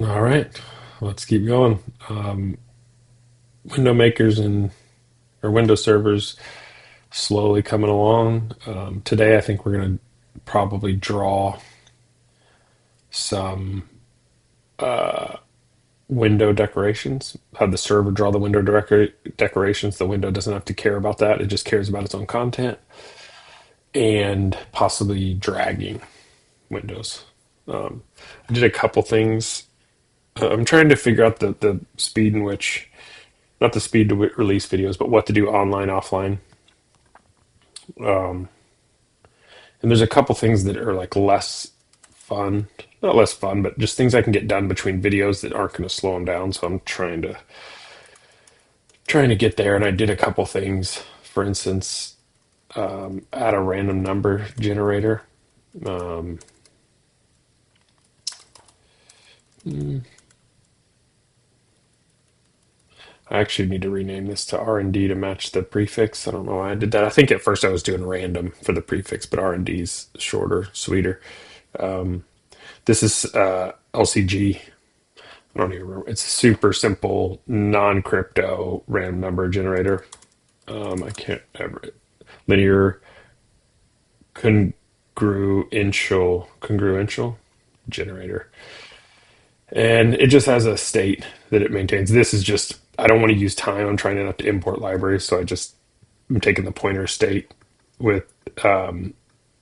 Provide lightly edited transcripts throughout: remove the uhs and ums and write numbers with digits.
All right, let's keep going. Um, Window makers and or window servers slowly coming along. Today, I think we're going to probably draw some window decorations. Have the server draw the decorations. The window doesn't have to care about that. It just cares about its own content and possibly dragging windows. I did a couple things. I'm trying to figure out the speed in which, not the speed to release videos, but what to do online, offline. And there's a couple things that are like less fun, not less fun, but just things I can get done between videos that aren't going to slow them down. So I'm trying to get there. And I did a couple things. For instance, add a random number generator. Um, I actually need to rename this to R&D to match the prefix. I don't know why I did that. I think at first I was doing random for the prefix, but R&D is shorter, sweeter. This is LCG. I don't even remember. It's a super simple, non-crypto random number generator. I can't ever linear congruential generator, and it just has a state that it maintains. This is just I don't want to use time. I'm trying not to import libraries, so I'm taking the pointer state with.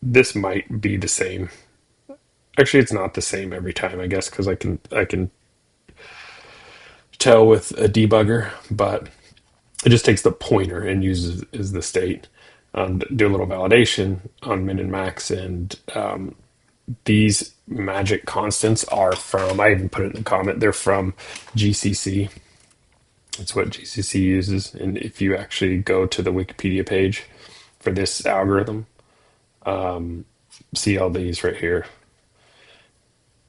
This might be the same. Actually, it's not the same every time, I guess, because I can tell with a debugger, but it just takes the pointer and uses as the state. Do a little validation on min and max, and these magic constants are from. I even put it in the comment. They're from GCC. It's what GCC uses, and if you actually go to the Wikipedia page for this algorithm, see all these right here.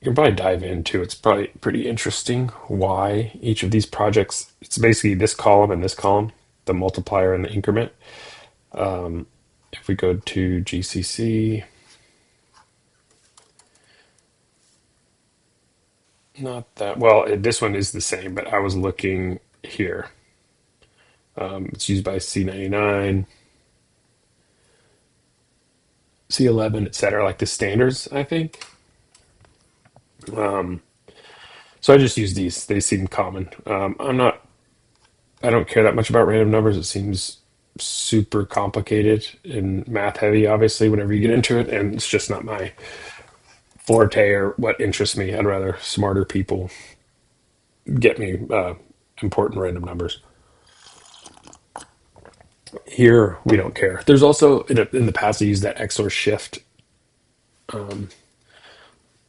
You can probably dive into. It's probably pretty interesting why each of these projects. It's basically this column and this column, the multiplier and the increment. If we go to GCC, not that well. This one is the same, but I was looking here. It's used by C99, C11, etc. Like the standards, I think. So I just use these. They seem common. I'm not. I don't care that much about random numbers. It seems super complicated and math heavy, obviously, whenever you get into it, and it's just not my forte or what interests me. I'd rather smarter people get me important random numbers. Here, we don't care. There's also, in the past, I used that XOR shift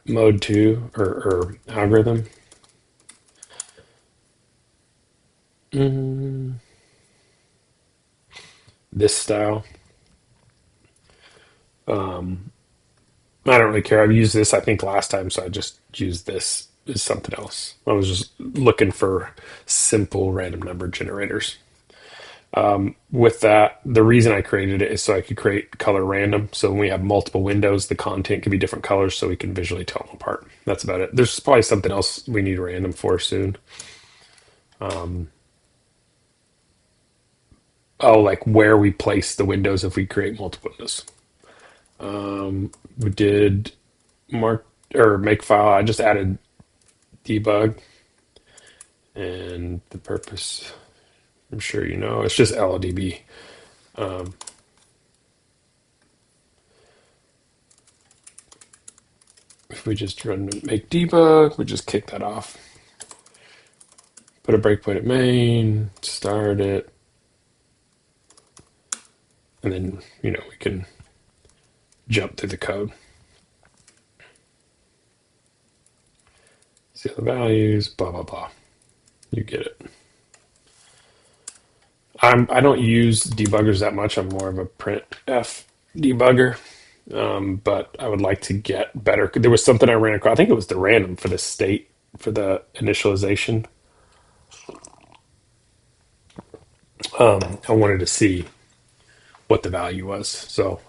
mode too, or algorithm. This style. I don't really care. I've used this, I think, last time, so I just used this as something else. I was just looking for simple random number generators. With that, the reason I created it is so I could create color random. So when we have multiple windows, the content can be different colors so we can visually tell them apart. That's about it. There's probably something else we need random for soon. Oh, like where we place the windows if we create multiple windows. We did mark or make file. I just added debug, and the purpose, I'm sure you know, it's just LDB. If we just run make debug, we just kick that off. Put a breakpoint at main, start it, and then we can jump through the code. See the values, blah blah blah. You get it. I don't use debuggers that much. I'm more of a printf debugger, but I would like to get better. There was something I ran across. I think it was the random for the state for the initialization. I wanted to see what the value was, so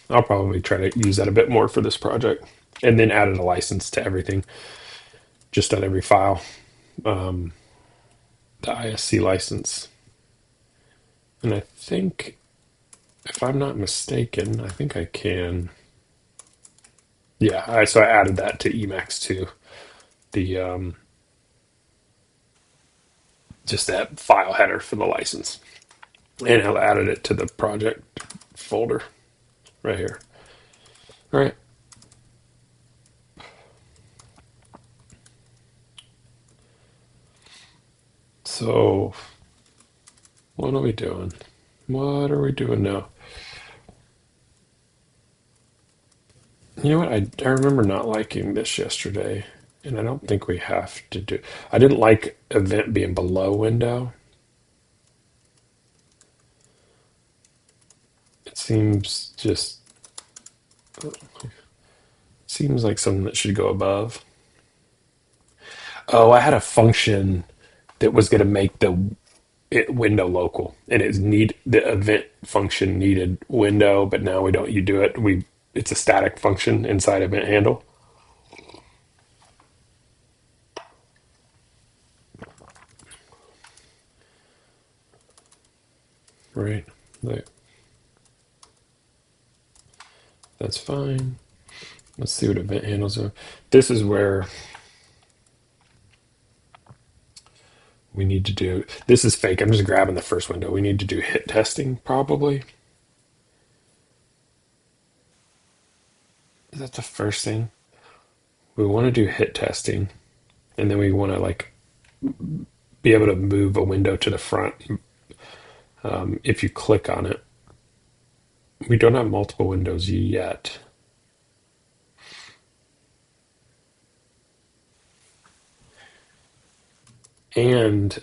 I'll probably try to use that a bit more for this project, and then added a license to everything. just on every file. Um, the ISC license. And I think, if I'm not mistaken, I think I can. Yeah, so I added that to Emacs too. The just that file header for the license, and I added it to the project folder right here. All right. So what are we doing? What are we doing now? You know what? I remember not liking this yesterday, and I don't think we have to do. I didn't like event being below window. It seems like something that should go above. Oh, I had a function that was going to make window local, and the event function needed window, but now we don't. You do it. It's a static function inside event handle. Right. Like, that's fine. Let's see what event handles are. This is where we need to do. This is fake. I'm just grabbing the first window. We need to do hit testing probably. Is that the first thing? We want to do hit testing, and then we want to like be able to move a window to the front. If you click on it, we don't have multiple windows yet. And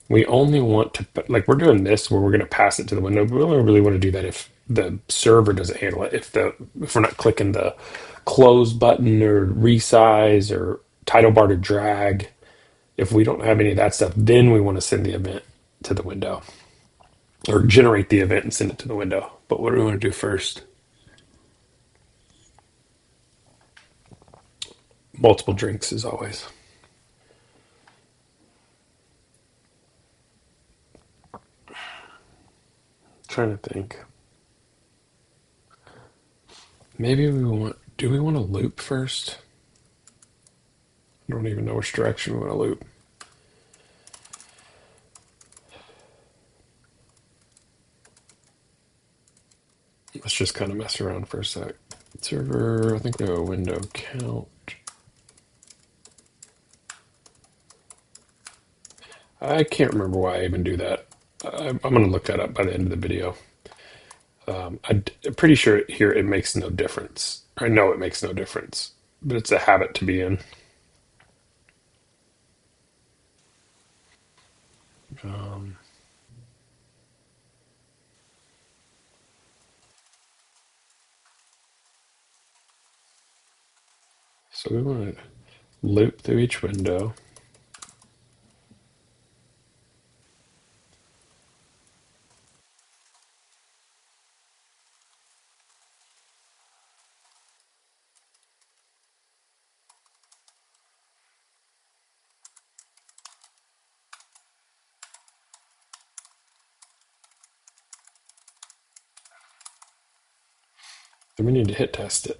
we only want to, like, we're doing this where we're going to pass it to the window, but we only really want to do that if the server doesn't handle it. If we're not clicking the close button or resize or title bar to drag, if we don't have any of that stuff, then we want to send the event to the window or generate the event and send it to the window. But what do we want to do first? Multiple drinks as always. Trying to think. Maybe do we want to loop first? I don't even know which direction we want to loop. Let's just kind of mess around for a sec. Server, I think we have a window count. I can't remember why I even do that. I'm going to look that up by the end of the video. I'm pretty sure here it makes no difference. I know it makes no difference, but it's a habit to be in. Um, so we want to loop through each window. Then we need to hit test it.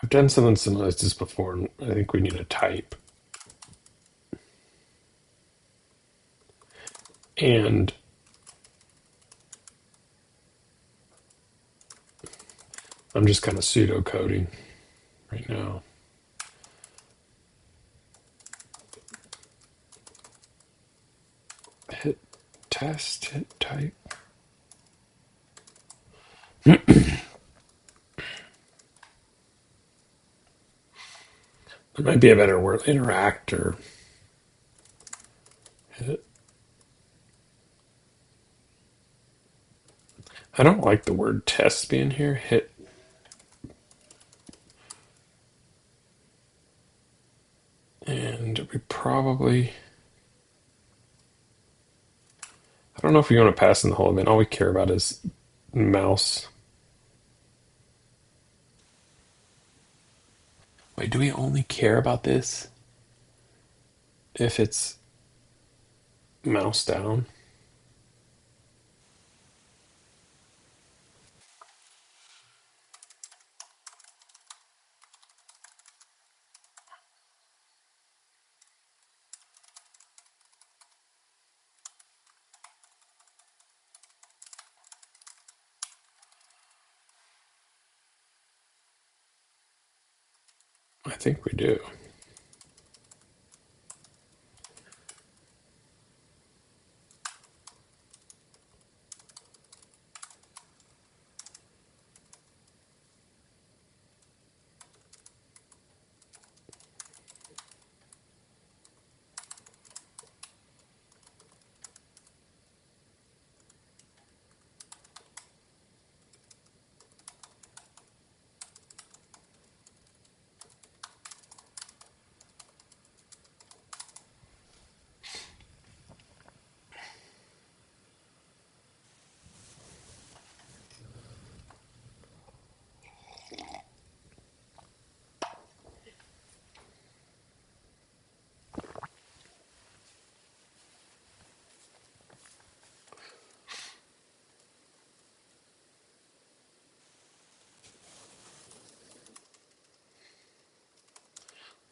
I've done something similar to this before, and I think we need a type. And I'm just kind of pseudo coding right now. Hit test, hit type. There might be a better word, interact or hit. I don't like the word test being here. Hit we probably... I don't know if we want to pass in the whole event. All we care about is mouse. Wait, do we only care about this if it's mouse down? I think we do.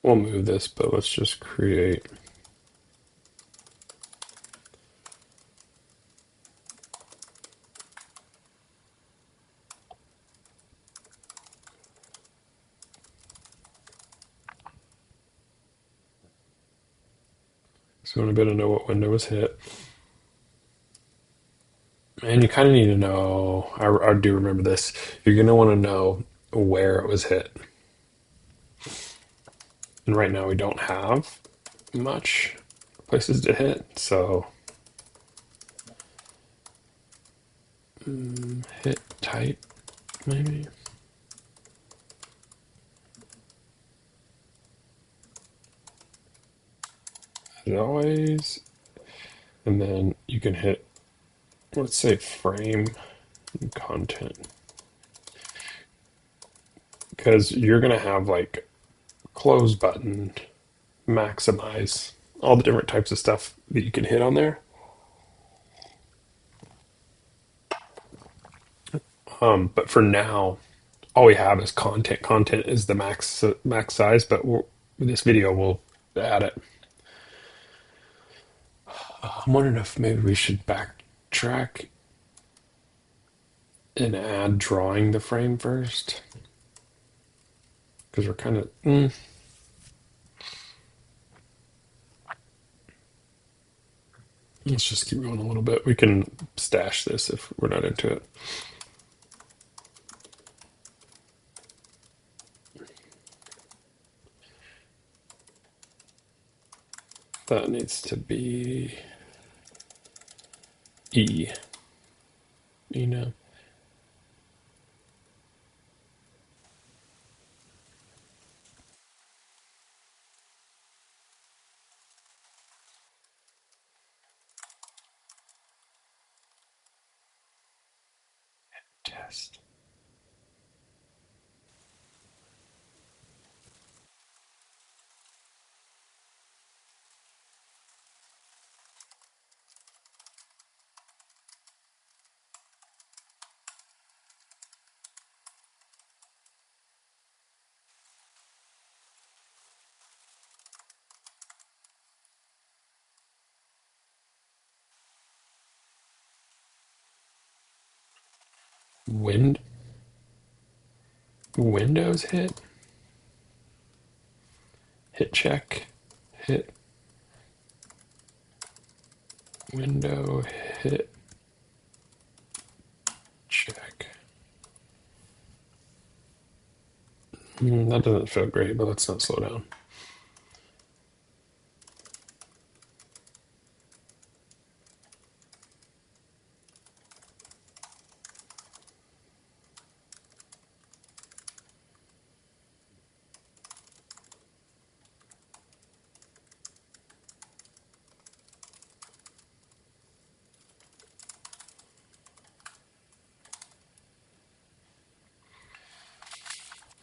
We'll move this, but let's just create. So we want to be able to know what window was hit. And you kind of need to know, I do remember this, you're going to want to know where it was hit. And right now we don't have much places to hit, so hit type maybe. As always. And then you can hit, let's say, frame and content. Because you're going to have like close button, maximize, all the different types of stuff that you can hit on there. But for now, all we have is content. Content is the max size, but this video will add it. I'm wondering if maybe we should backtrack and add drawing the frame first. Because we're kind of... Let's just keep going a little bit. We can stash this if we're not into it. That needs to be E. You know. Test. Windows hit. Hit check. Hit. Window hit. Check. That doesn't feel great, but let's not slow down.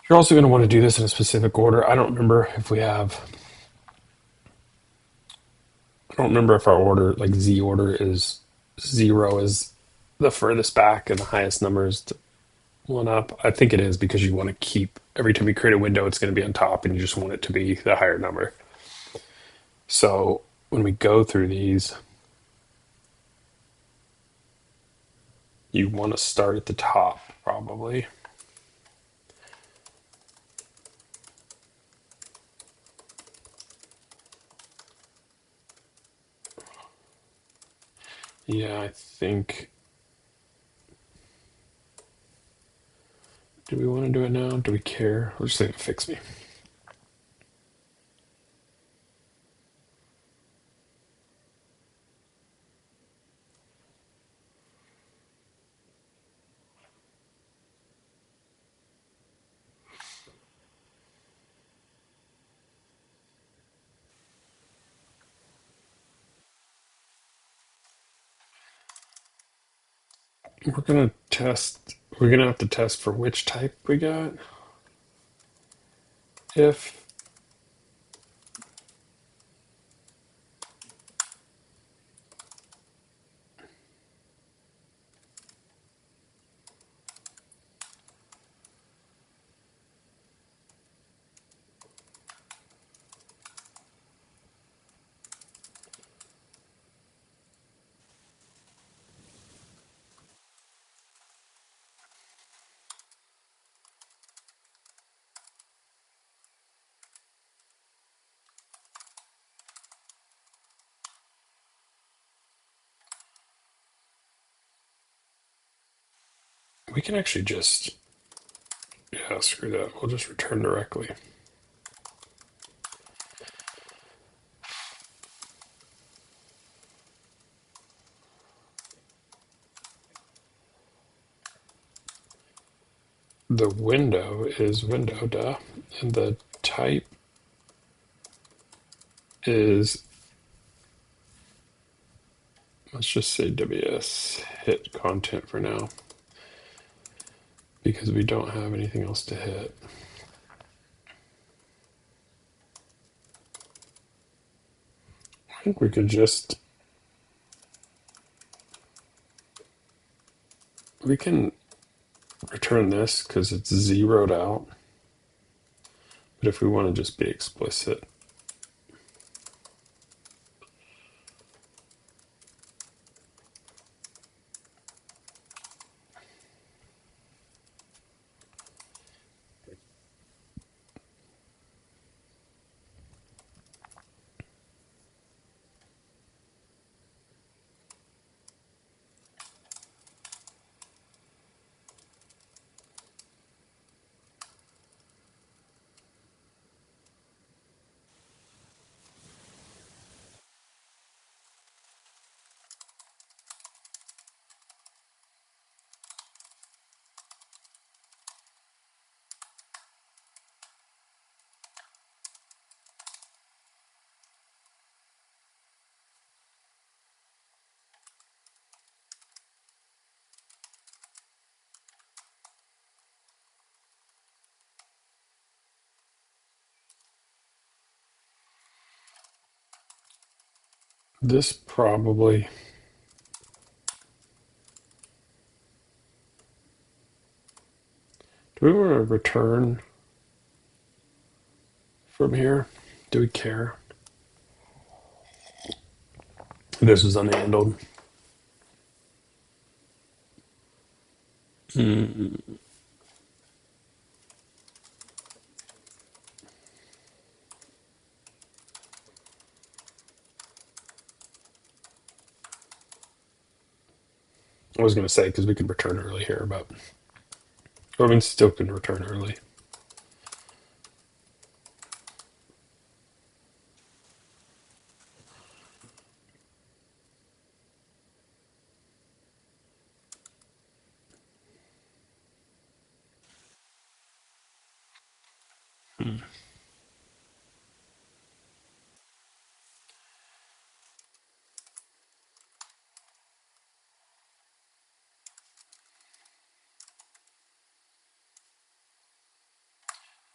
You're also going to want to do this in a specific order. I don't remember if we have. I don't remember if our order, like Z order, is zero is the furthest back and the highest number is one up. I think it is because you want to keep every time you create a window, it's going to be on top, and you just want it to be the higher number. So when we go through these, you want to start at the top, probably. Yeah, I think. Do we want to do it now? Do we care? We're just going to fix me. We're going to test. We're going to have to test for which type we got. If we can actually just, yeah, screw that. We'll just return directly. The window is window, duh. And the type is, let's just say WS hit content for now because we don't have anything else to hit. I think we could just, we can return this because it's zeroed out. But if we want to just be explicit, this probably, do we want to return from here? Do we care? This is unhandled. I was going to say because we could return early here, but I mean, still can return early.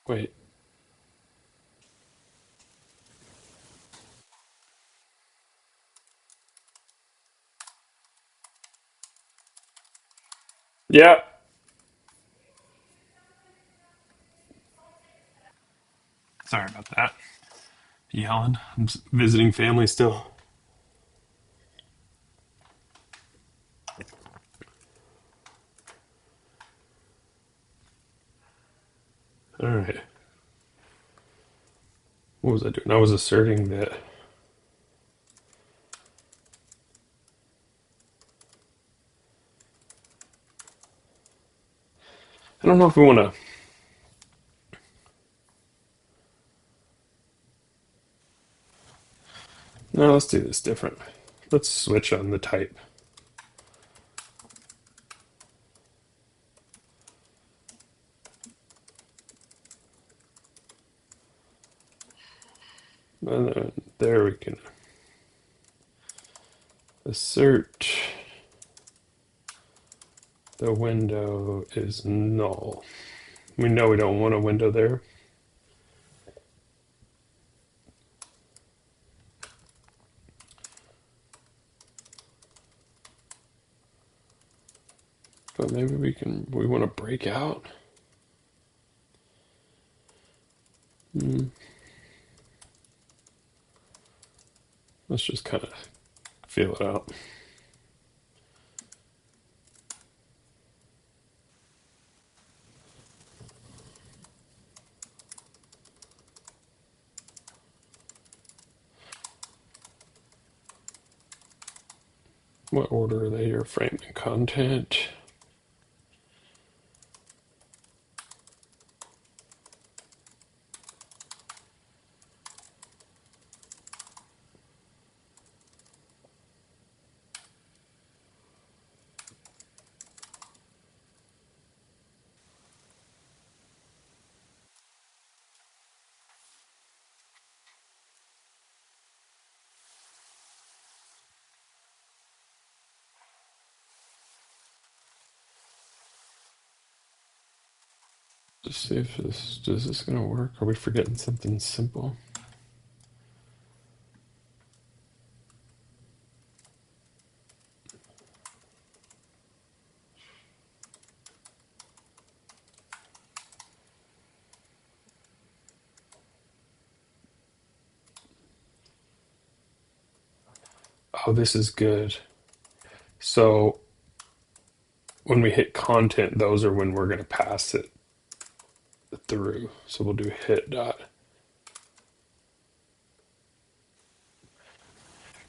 Wait. Yeah. Sorry about that. Yelling. I'm visiting family still. All right. What was I doing? I was asserting that. I don't know if we want to. No, let's do this different. Let's switch on the type. And then there we can assert the window is null. We know we don't want a window there. But maybe we want to break out. Let's just kind of feel it out. What order are they here? Frame and content. Just see if this is this gonna work. Are we forgetting something simple? Oh, this is good. So when we hit content, those are when we're gonna pass it through. So we'll do hit dot.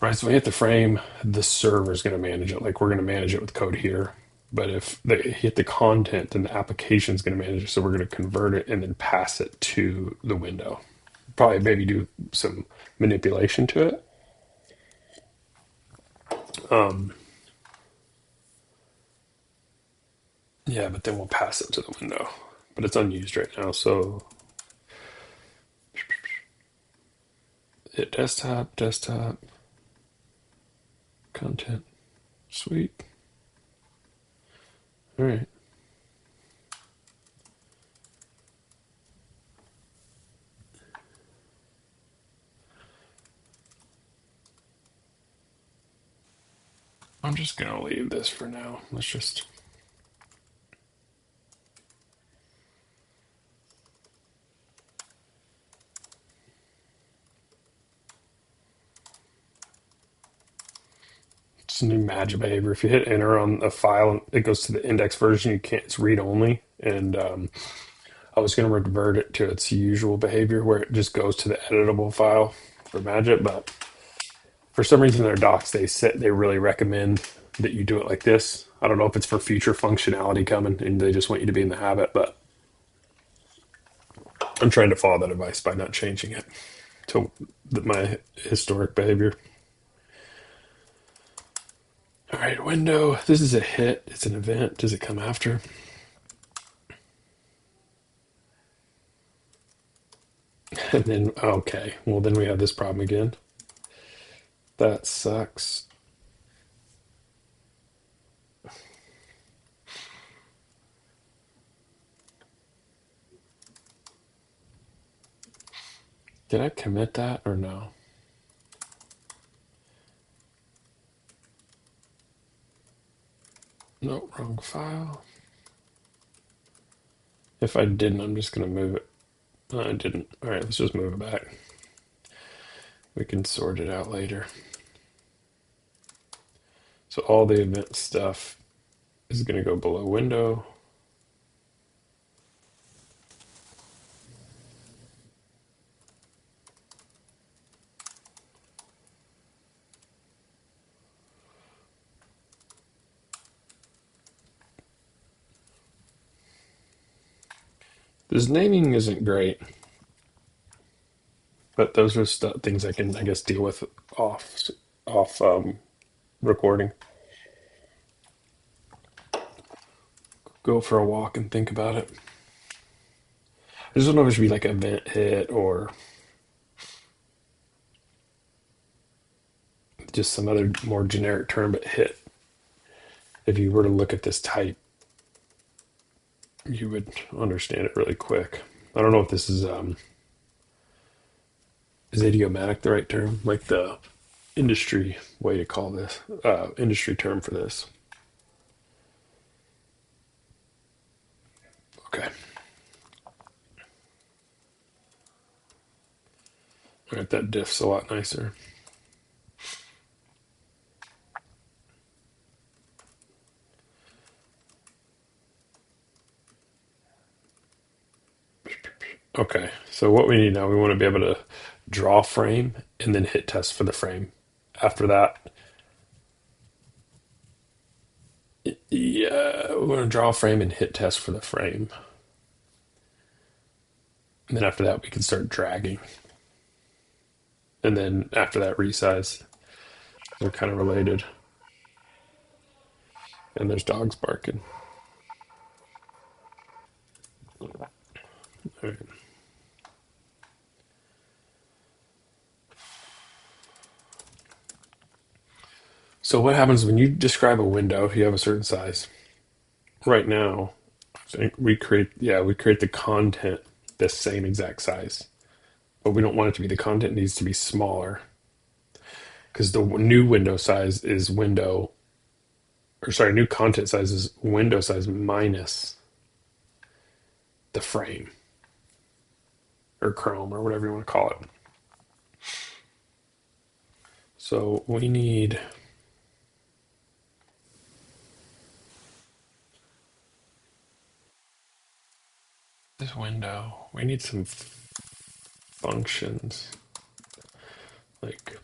Right, so we hit the frame, the server is going to manage it. Like we're going to manage it with code here. But if they hit the content, then the application is going to manage it. So we're going to convert it and then pass it to the window. Probably maybe do some manipulation to it. Um, yeah, but then we'll pass it to the window. But it's unused right now. So hit desktop, desktop, content. Sweet. All right. I'm just going to leave this for now. Let's just. It's a new magic behavior. If you hit enter on a file, it goes to the index version. You can't. It's read only, and I was going to revert it to its usual behavior where it just goes to the editable file for magic. But for some reason, in their docs they really recommend that you do it like this. I don't know if it's for future functionality coming, and they just want you to be in the habit. But I'm trying to follow that advice by not changing it to my historic behavior. All right, window. This is a hit. It's an event. Does it come after? And then, okay, well, then we have this problem again. That sucks. Did I commit that or no? No, wrong file. If I didn't, I'm just going to move it. No, I didn't. All right, let's just move it back. We can sort it out later. So all the event stuff is going to go below window. This naming isn't great, but those are things I can, I guess, deal with off recording. Go for a walk and think about it. I just don't know if it should be like event hit or just some other more generic term, but hit. If you were to look at this type, you would understand it really quick. I don't know if this is idiomatic the right term, like the industry way to call this, industry term for this. Okay. All right, that diff's a lot nicer. Okay, so what we need now, we want to be able to draw frame and then hit test for the frame. After that, yeah, we want to draw a frame and hit test for the frame. And then after that, we can start dragging. And then after that, resize. They're kind of related. And there's dogs barking. All right. So what happens when you describe a window if you have a certain size? Right now, I think we create the content the same exact size. But we don't want it to be the content needs to be smaller because the new window size is window or sorry, new content size is window size minus the frame or Chrome or whatever you want to call it. So we need this window. We need some functions like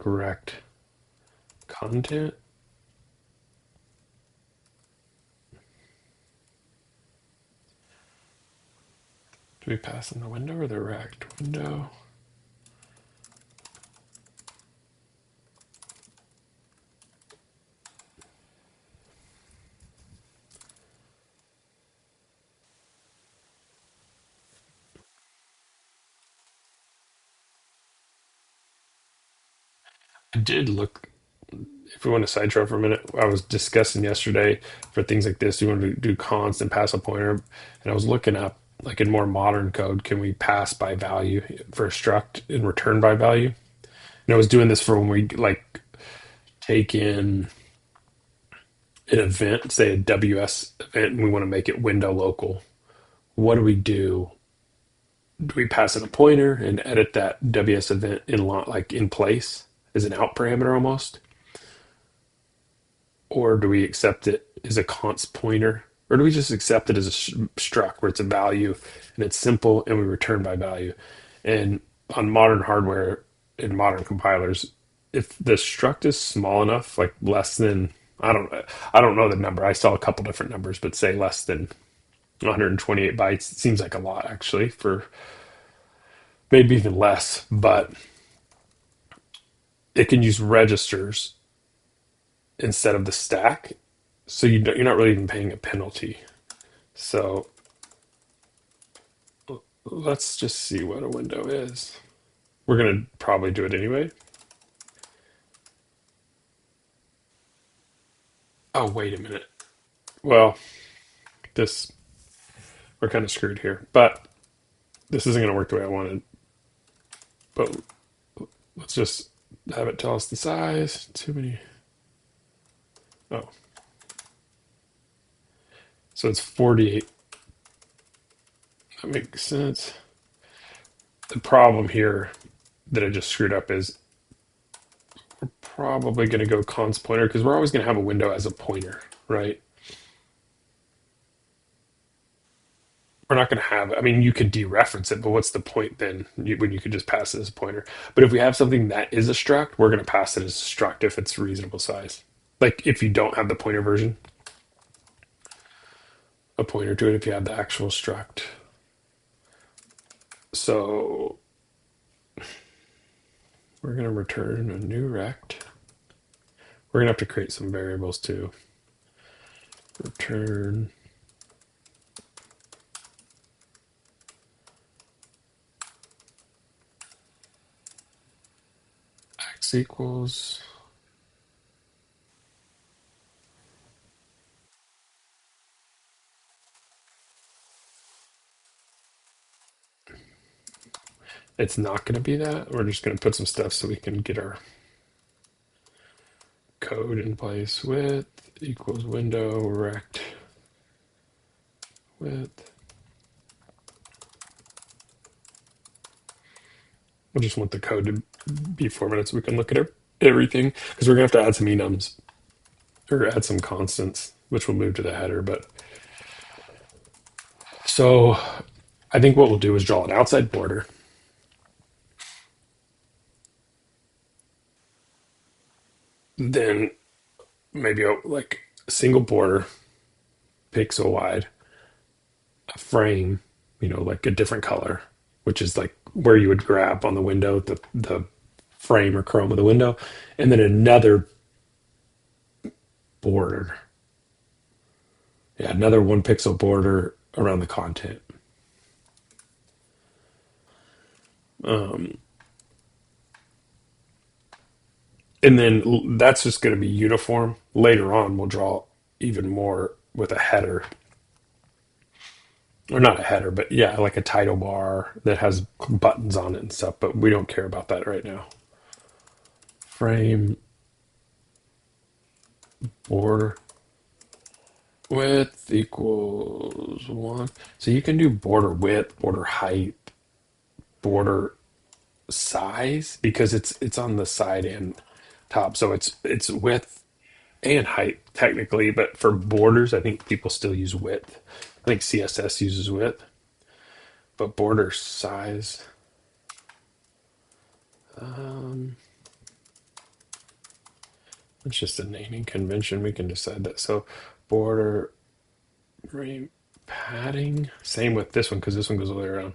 rect content. Do we pass in the window or the rect window? I did look if we want to sidetrack for a minute, I was discussing yesterday for things like this, you want to do const and pass a pointer. And I was looking up, like in more modern code, can we pass by value for a struct and return by value? And I was doing this for when we like take in an event, say a WS event, and we want to make it window local. What do we do? Do we pass it a pointer and edit that WS event like in place as an out parameter almost? Or do we accept it as a const pointer? Or do we just accept it as a struct where it's a value and it's simple and we return by value? And on modern hardware and modern compilers, if the struct is small enough, like less than I don't know the number. I saw a couple different numbers, but say less than 128 bytes. It seems like a lot actually for maybe even less, but it can use registers instead of the stack. So you're not really even paying a penalty. So let's just see what a window is. We're going to probably do it anyway. Oh, wait a minute. Well, this, we're kind of screwed here. But This isn't going to work the way I wanted, but let's just have it tell us the size. Too many. Oh, so it's 48. That makes sense. The problem here that I just screwed up is probably going to go const pointer because we're always going to have a window as a pointer, right? We're not going to have, I mean, you could dereference it, but what's the point then when you could just pass it as a pointer? But if we have something that is a struct, we're going to pass it as a struct if it's reasonable size. Like if you don't have the pointer version, a pointer to it if you have the actual struct. So we're going to return a new rect. We're going to have to create some variables too. Return x equals. It's not going to be that. We're just going to put some stuff so we can get our code in place. Width equals window rect width. I just want the code to be formatted so we can look at everything because we're going to have to add some enums or add some constants, which will move to the header. But so I think what we'll do is draw an outside border. Then maybe like a single border, pixel wide, a frame, like a different color, which is like where you would grab on the window, the frame or chrome of the window, and then another border. Yeah, another 1 pixel border around the content. Um, and then that's just going to be uniform. Later on, we'll draw even more with a header, or not a header, but yeah, like a title bar that has buttons on it and stuff. But we don't care about that right now. Frame border width equals 1. So you can do border width, border height, border size because it's on the side and top. So it's width and height technically, but for borders, I think people still use width. I think CSS uses width, but border size. Um, it's just a naming convention. We can decide that. So border frame padding. Same with this one because this one goes all the way around.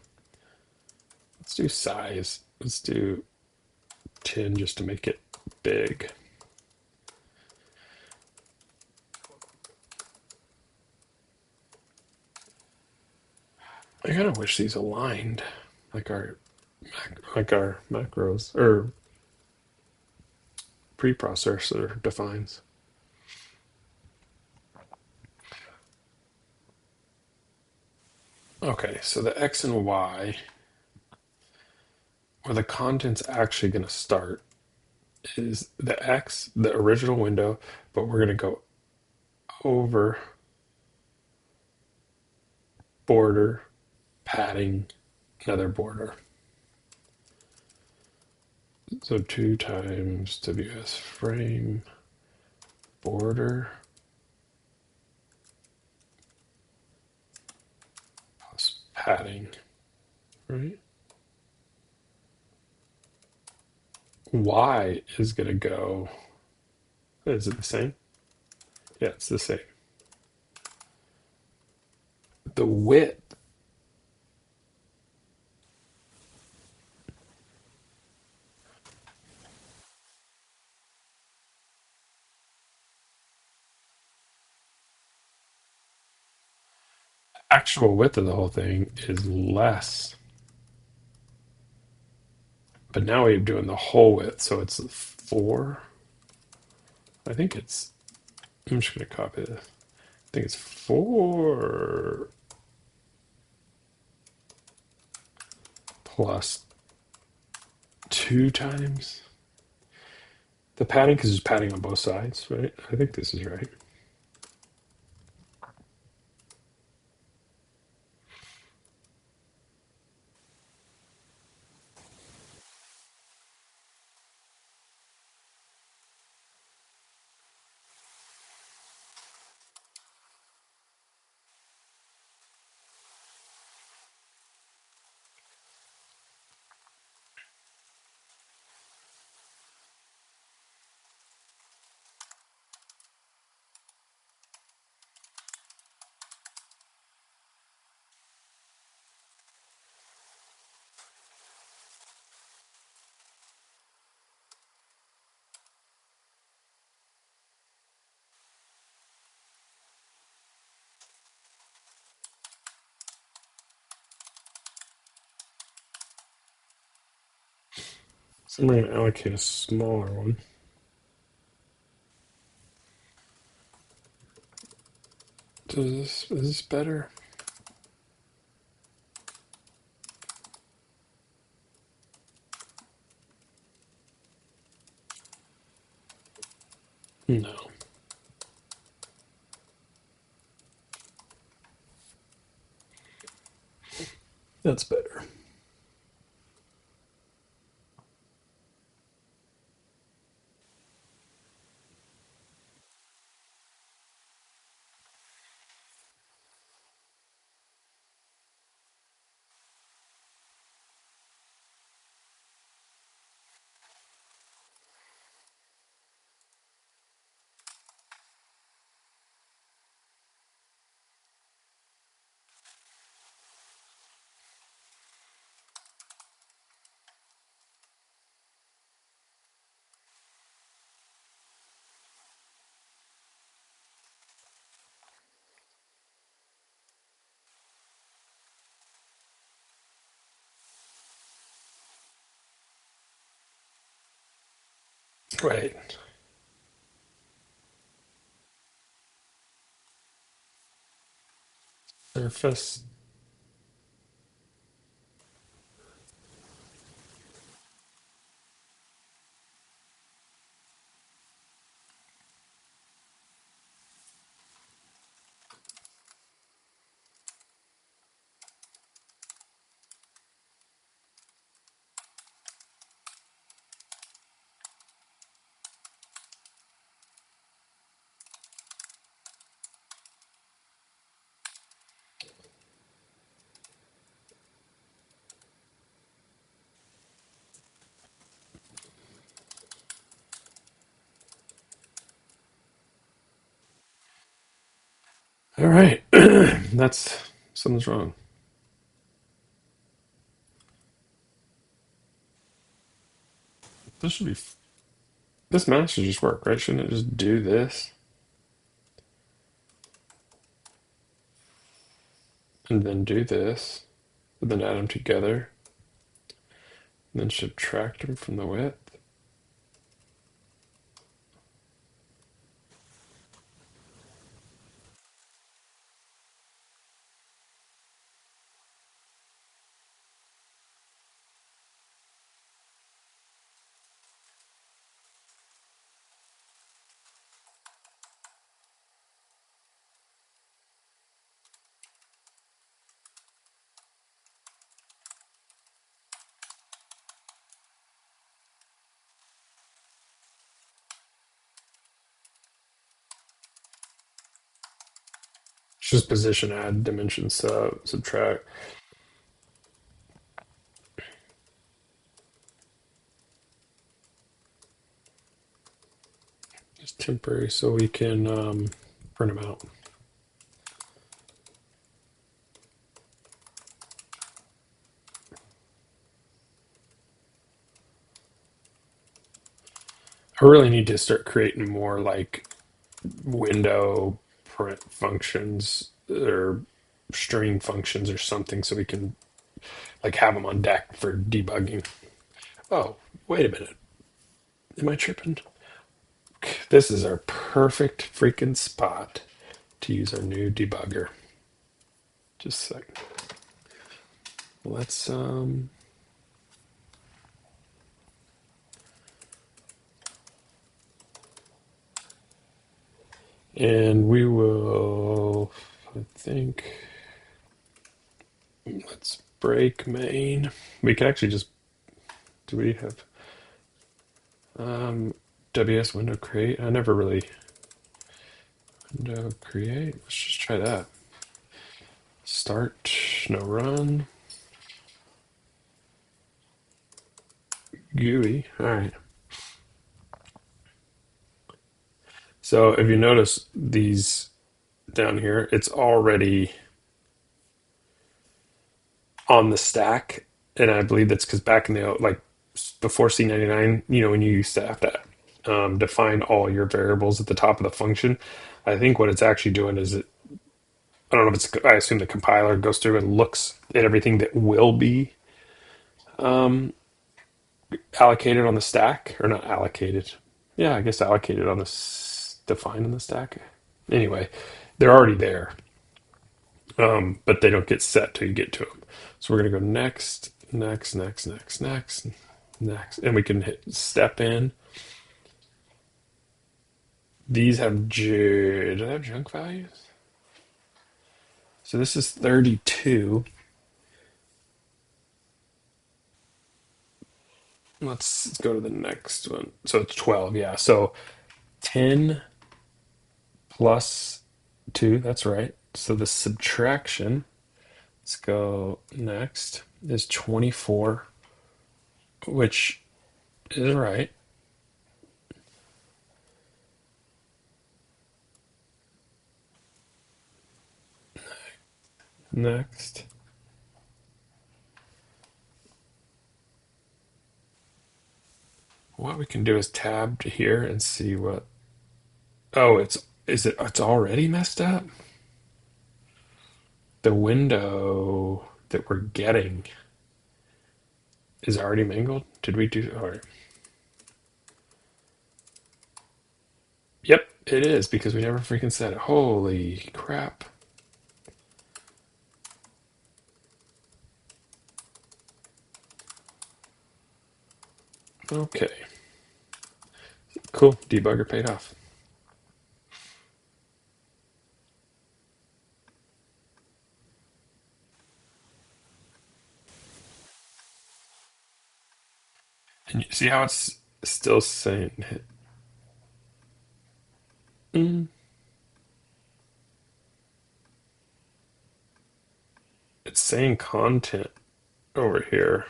Let's do size. Let's do 10 just to make it big. I kind of wish these aligned like our macros or preprocessor defines. Okay, so the X and Y, where the content's actually going to start, is the X, the original window, but we're going to go over border, padding, another border. So 2 times WS frame border plus padding, right? Y is going to go, is it the same? Yeah, it's the same. The width, actual width of the whole thing is less. But now we're doing the whole width, so it's 4. I think it's, I'm just going to copy this. I think it's 4. plus 2 times the padding, because it's padding on both sides, right? I think this is right. So I'm going to allocate a smaller one. Is this better? No, that's better. Right. Surface. All right. That's something's wrong. This should be. This math should just work, right? Shouldn't it just do this and then do this, and then add them together, and then subtract them from the width? It's just position, add, dimension, subtract. Just temporary so we can print them out. I really need to start creating more like window print functions or string functions or something so we can like have them on deck for debugging. Oh, wait a minute. Am I tripping? This is our perfect freaking spot to use our new debugger. Just a second. Let's And we will, I think, let's break main. We can actually just, do we have WS window create? I never really, window create. Let's just try that. Start, no run. GUI, all right. So if you notice these down here, it's already on the stack, and I believe that's because back in the like before C99, when you used to have to define all your variables at the top of the function, I think what it's actually doing is I don't know if it's, I assume the compiler goes through and looks at everything that will be allocated on the stack, or not allocated. Yeah, I guess allocated on defined on the stack. Anyway, they're already there, but they don't get set till you get to them. So we're going to go next, next, next, next, next, next, and we can hit step in. These have do they have junk values? So this is 32. Let's go to the next one. So it's 12, yeah. So 10 plus 2, that's right. So the subtraction, let's go next, is 24, which is right. Next. What we can do is tab to here and see what. Oh, it's already messed up? The window that we're getting is already mangled? Did we do, all right. Yep, it is because we never freaking said it. Holy crap. Okay. Cool. Debugger paid off. And you see how it's still saying mm, it's saying content over here,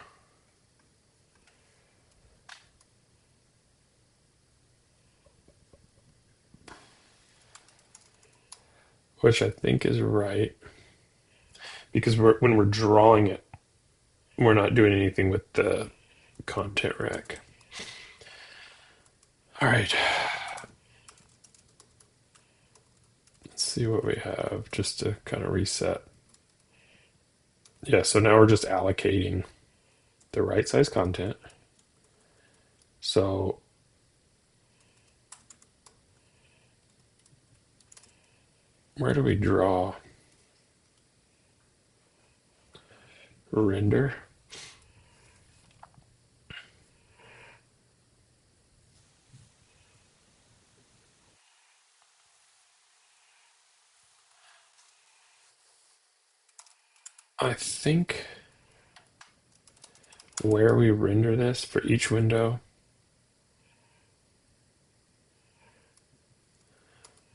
which I think is right because when we're drawing it, we're not doing anything with the content rec. All right. Let's see what we have just to kind of reset. Yeah, so now we're just allocating the right size content. So where do we draw? Render. I think where we render this for each window,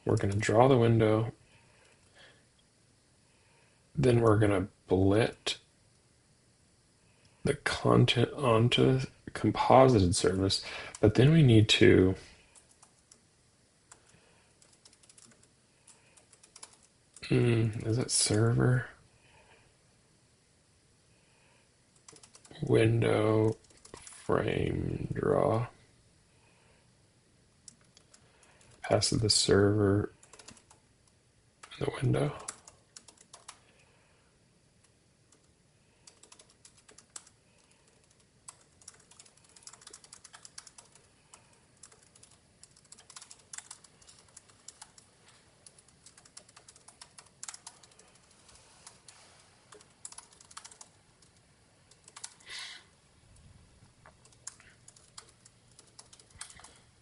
we're going to draw the window, then we're going to blit the content onto composited service, but then we need to is that server window frame draw pass the server the window.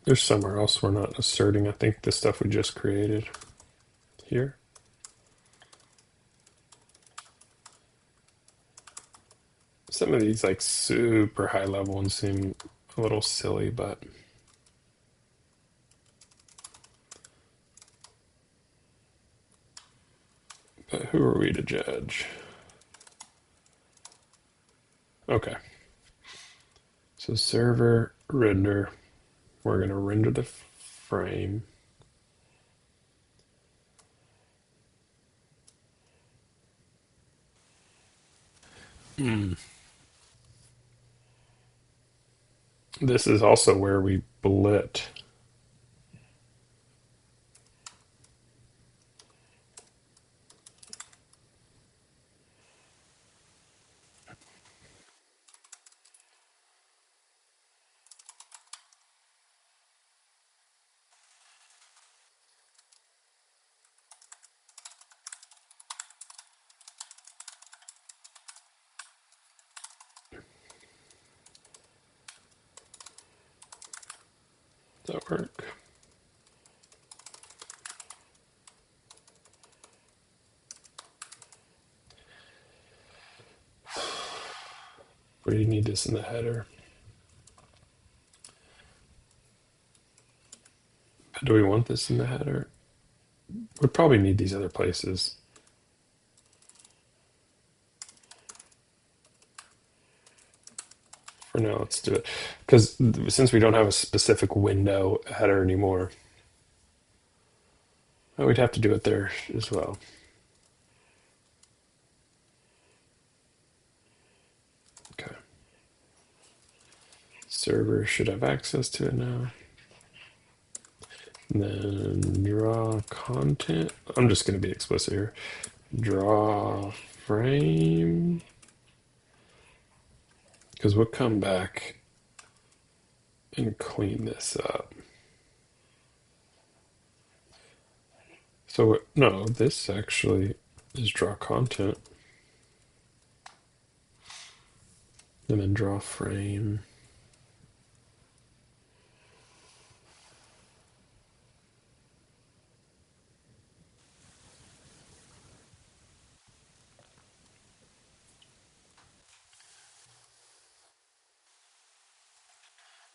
There's somewhere else we're not asserting, I think, the stuff we just created here. Some of these like super high level ones seem a little silly, but who are we to judge? Okay. So server render, we're going to render the frame. This is also where we blit. Does that work? Or do you need this in the header? Do we want this in the header? We probably need these other places. For now, let's do it. Because since we don't have a specific window header anymore, we'd have to do it there as well. Okay. Server should have access to it now. And then draw content. I'm just going to be explicit here. Draw frame. Because we'll come back and clean this up. So, no, this actually is draw content. And then draw frame.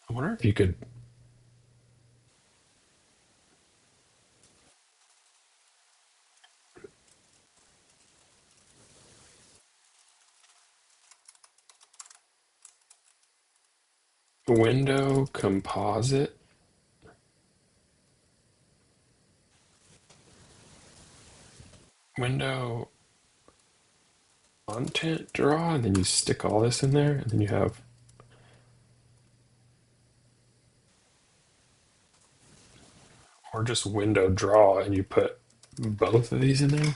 I wonder if you could window composite, window content draw, and then you stick all this in there, and then you have, or just window draw, and you put both of these in there.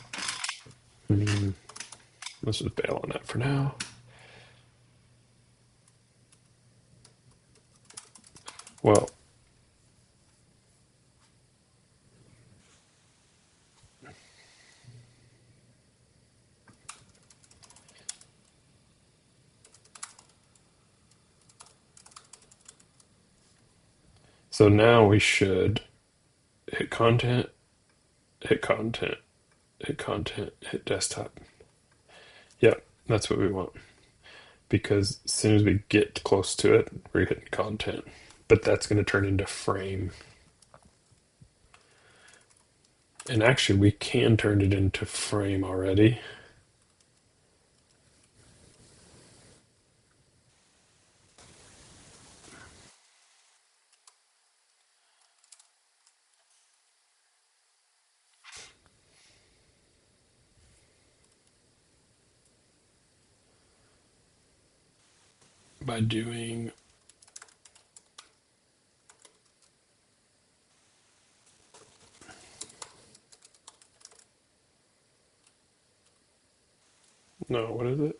Let's just bail on that for now. Well, so now we should hit content, hit content, hit content, hit desktop. Yep, that's what we want. Because as soon as we get close to it, we're hitting content. But that's going to turn into frame. And actually, we can turn it into frame already. By doing no, what is it?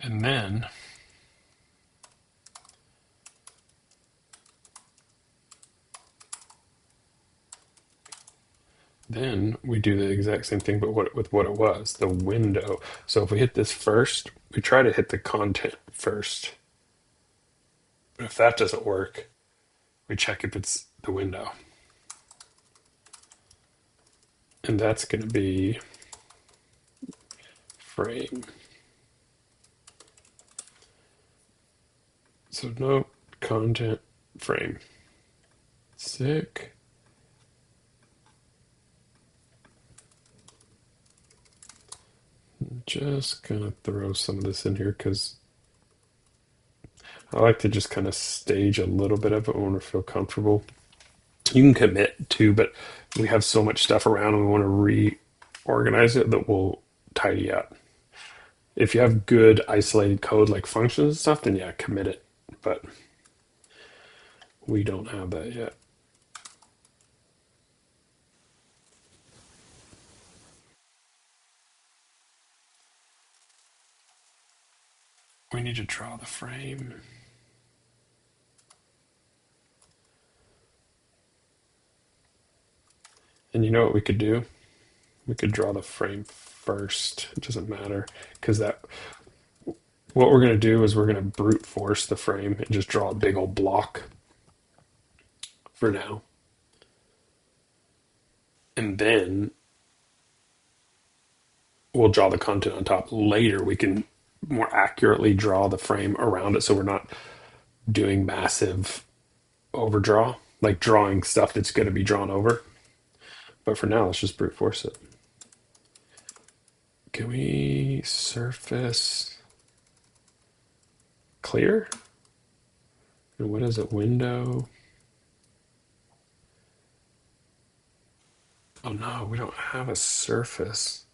And then Then we do the exact same thing, but with what it was, the window. So if we hit this first, we try to hit the content first. But if that doesn't work, we check if it's the window. And that's going to be frame. So no content frame. Sick. Just gonna throw some of this in here because I like to just kind of stage a little bit of it when we feel comfortable. You can commit to, but we have so much stuff around and we want to reorganize it that we'll tidy up. If you have good isolated code like functions and stuff, then yeah, commit it. But we don't have that yet. We need to draw the frame. And you know what we could do? We could draw the frame first. It doesn't matter because that what we're going to do is we're going to brute force the frame and just draw a big old block for now. And then we'll draw the content on top. Later, we can more accurately draw the frame around it so we're not doing massive overdraw, like drawing stuff that's going to be drawn over. But for now, let's just brute force it. Can we surface clear? And what is it? Window. Oh no, we don't have a surface.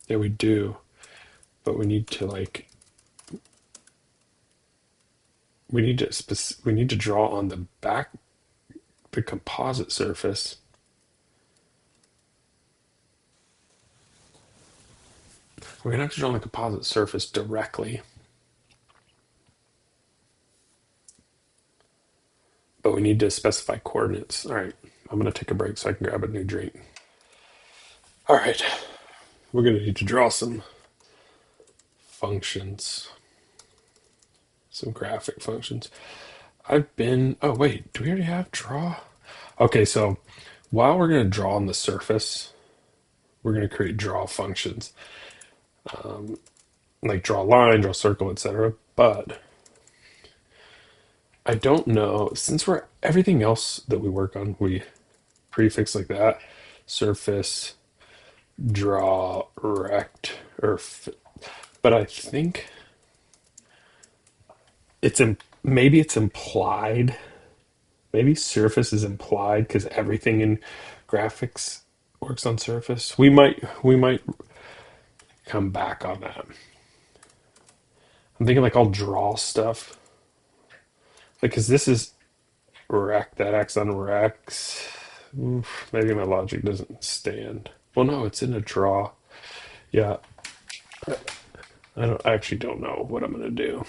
Yeah, we do, but we need to like we need to draw on the back the composite surface. We're gonna have to draw on the composite surface directly, but we need to specify coordinates. All right, I'm gonna take a break so I can grab a new drink. All right, we're gonna need to draw some functions, some graphic functions. Oh wait, do we already have draw? Okay, so while we're gonna draw on the surface, we're gonna create draw functions, like draw line, draw circle, etc. But I don't know, since we're everything else that we work on, we prefix like that, surface, draw, rect, but I think maybe it's implied. Maybe surface is implied because everything in graphics works on surface. We might come back on that. I'm thinking like I'll draw stuff. Like, because this is rect, that acts on recs. Oof, maybe my logic doesn't stand. Well, no, it's in a draw. Yeah, I actually don't know what I'm gonna do.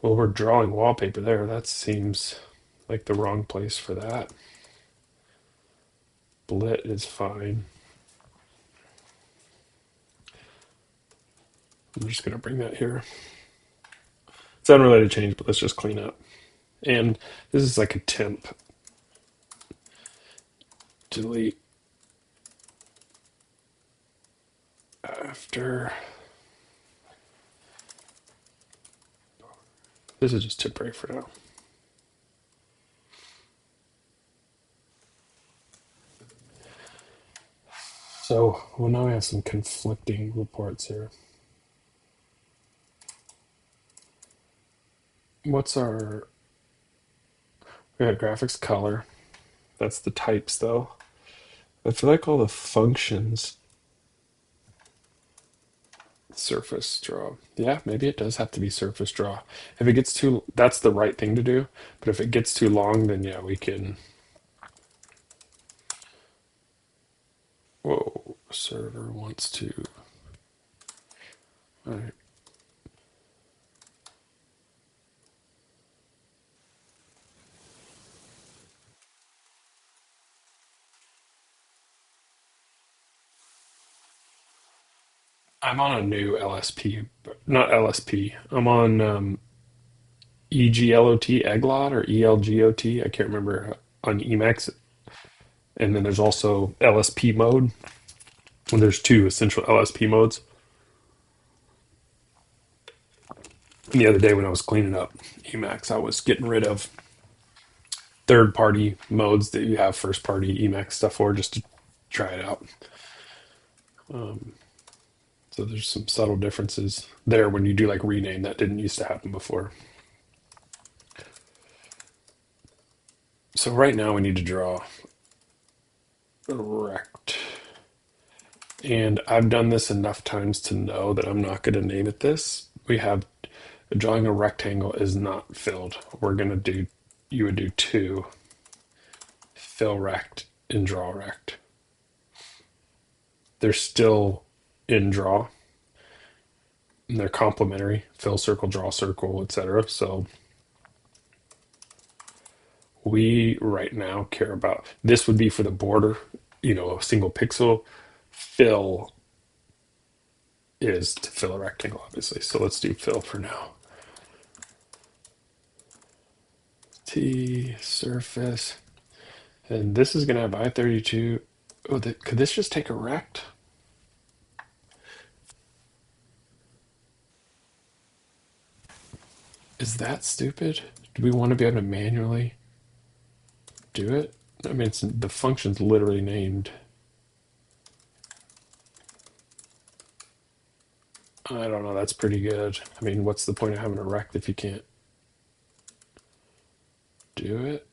Well, we're drawing wallpaper there. That seems like the wrong place for that. Blit is fine. I'm just gonna bring that here. It's unrelated change, but let's just clean up. And this is like a temp. Delete after. This is just temporary for now. So, well, now we have some conflicting reports here. What's our. We got graphics color. That's the types, though. I feel like all the functions. Surface draw. Yeah, maybe it does have to be surface draw. If it gets too. That's the right thing to do. But if it gets too long, then yeah, we can. Whoa, server wants to. All right. I'm on a new LSP, not LSP. I'm on EGLOT, EGLOT, or ELGOT. I can't remember on Emacs. And then there's also LSP mode. And there's two essential LSP modes. And the other day when I was cleaning up Emacs, I was getting rid of third party modes that you have first party Emacs stuff for just to try it out. So there's some subtle differences there when you do like rename that didn't used to happen before. So right now we need to draw a rect. And I've done this enough times to know that I'm not going to name it this. We have drawing a rectangle is not filled. We're going to do, you would do two, fill rect and draw rect. They're still in draw and they're complementary, fill circle, draw circle, etc. So we right now care about this would be for the border, a single pixel. Fill is to fill a rectangle, obviously. So let's do fill for now. T surface. And this is going to have I-32. Oh, could this just take a rect? Is that stupid? Do we want to be able to manually do it? I mean, the function's literally named. I don't know. That's pretty good. I mean, what's the point of having a rect if you can't do it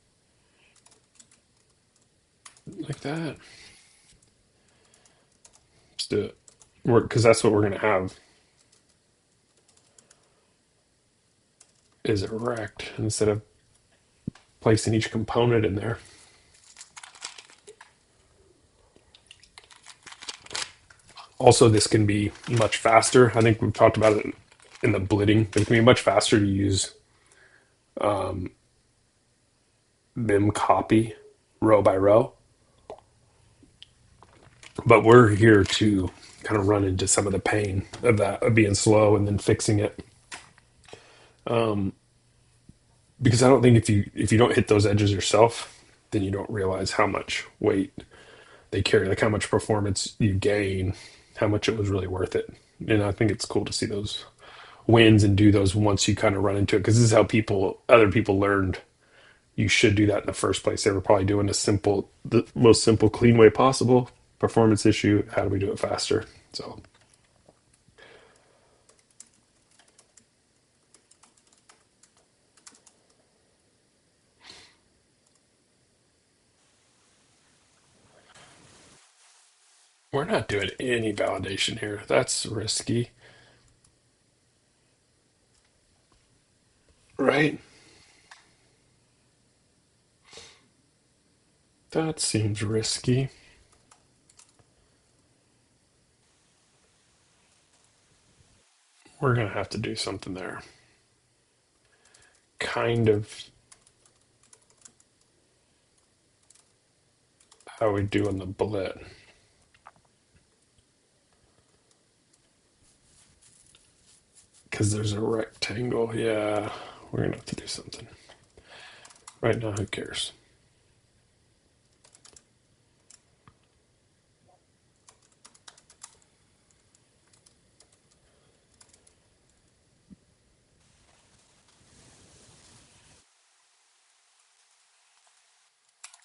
like that? Let's do it. Because that's what we're going to have is a rect instead of placing each component in there. Also, this can be much faster. I think we've talked about it in the blitting, but it can be much faster to use mim copy row by row. But we're here to kind of run into some of the pain of that, of being slow and then fixing it. Because I don't think if you don't hit those edges yourself, then you don't realize how much weight they carry, like how much performance you gain, how much it was really worth it. And I think it's cool to see those wins and do those once you kind of run into it, because this is how other people learned you should do that in the first place. They were probably doing the most simple, clean way possible. Performance issue. How do we do it faster? So we're not doing any validation here. That's risky, right? That seems risky. We're gonna have to do something there. Kind of how we do on the bullet. Because there's a rectangle. Yeah, we're gonna have to do something. Right now, who cares?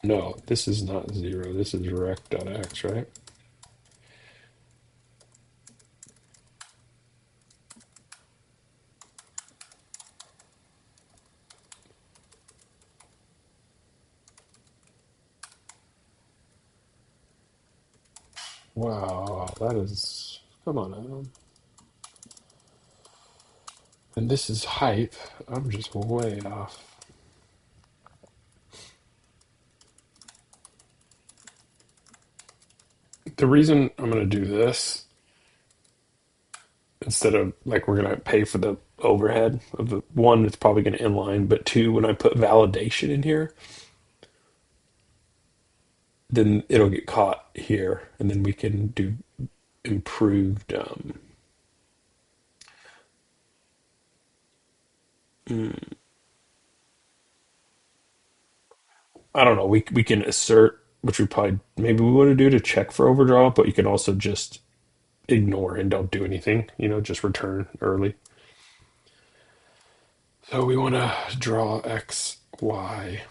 No, this is not 0. This is rect.x, right? Wow, that is. Come on, Adam. And this is height. I'm just way off. The reason I'm going to do this instead of like we're going to pay for the overhead of the one, it's probably going to inline, but two, when I put validation in here, then it'll get caught here, and then we can do improved. Mm, I don't know. We can assert, which we probably maybe we want to do to check for overdraw, but you can also just ignore and don't do anything. Just return early. So we want to draw X, Y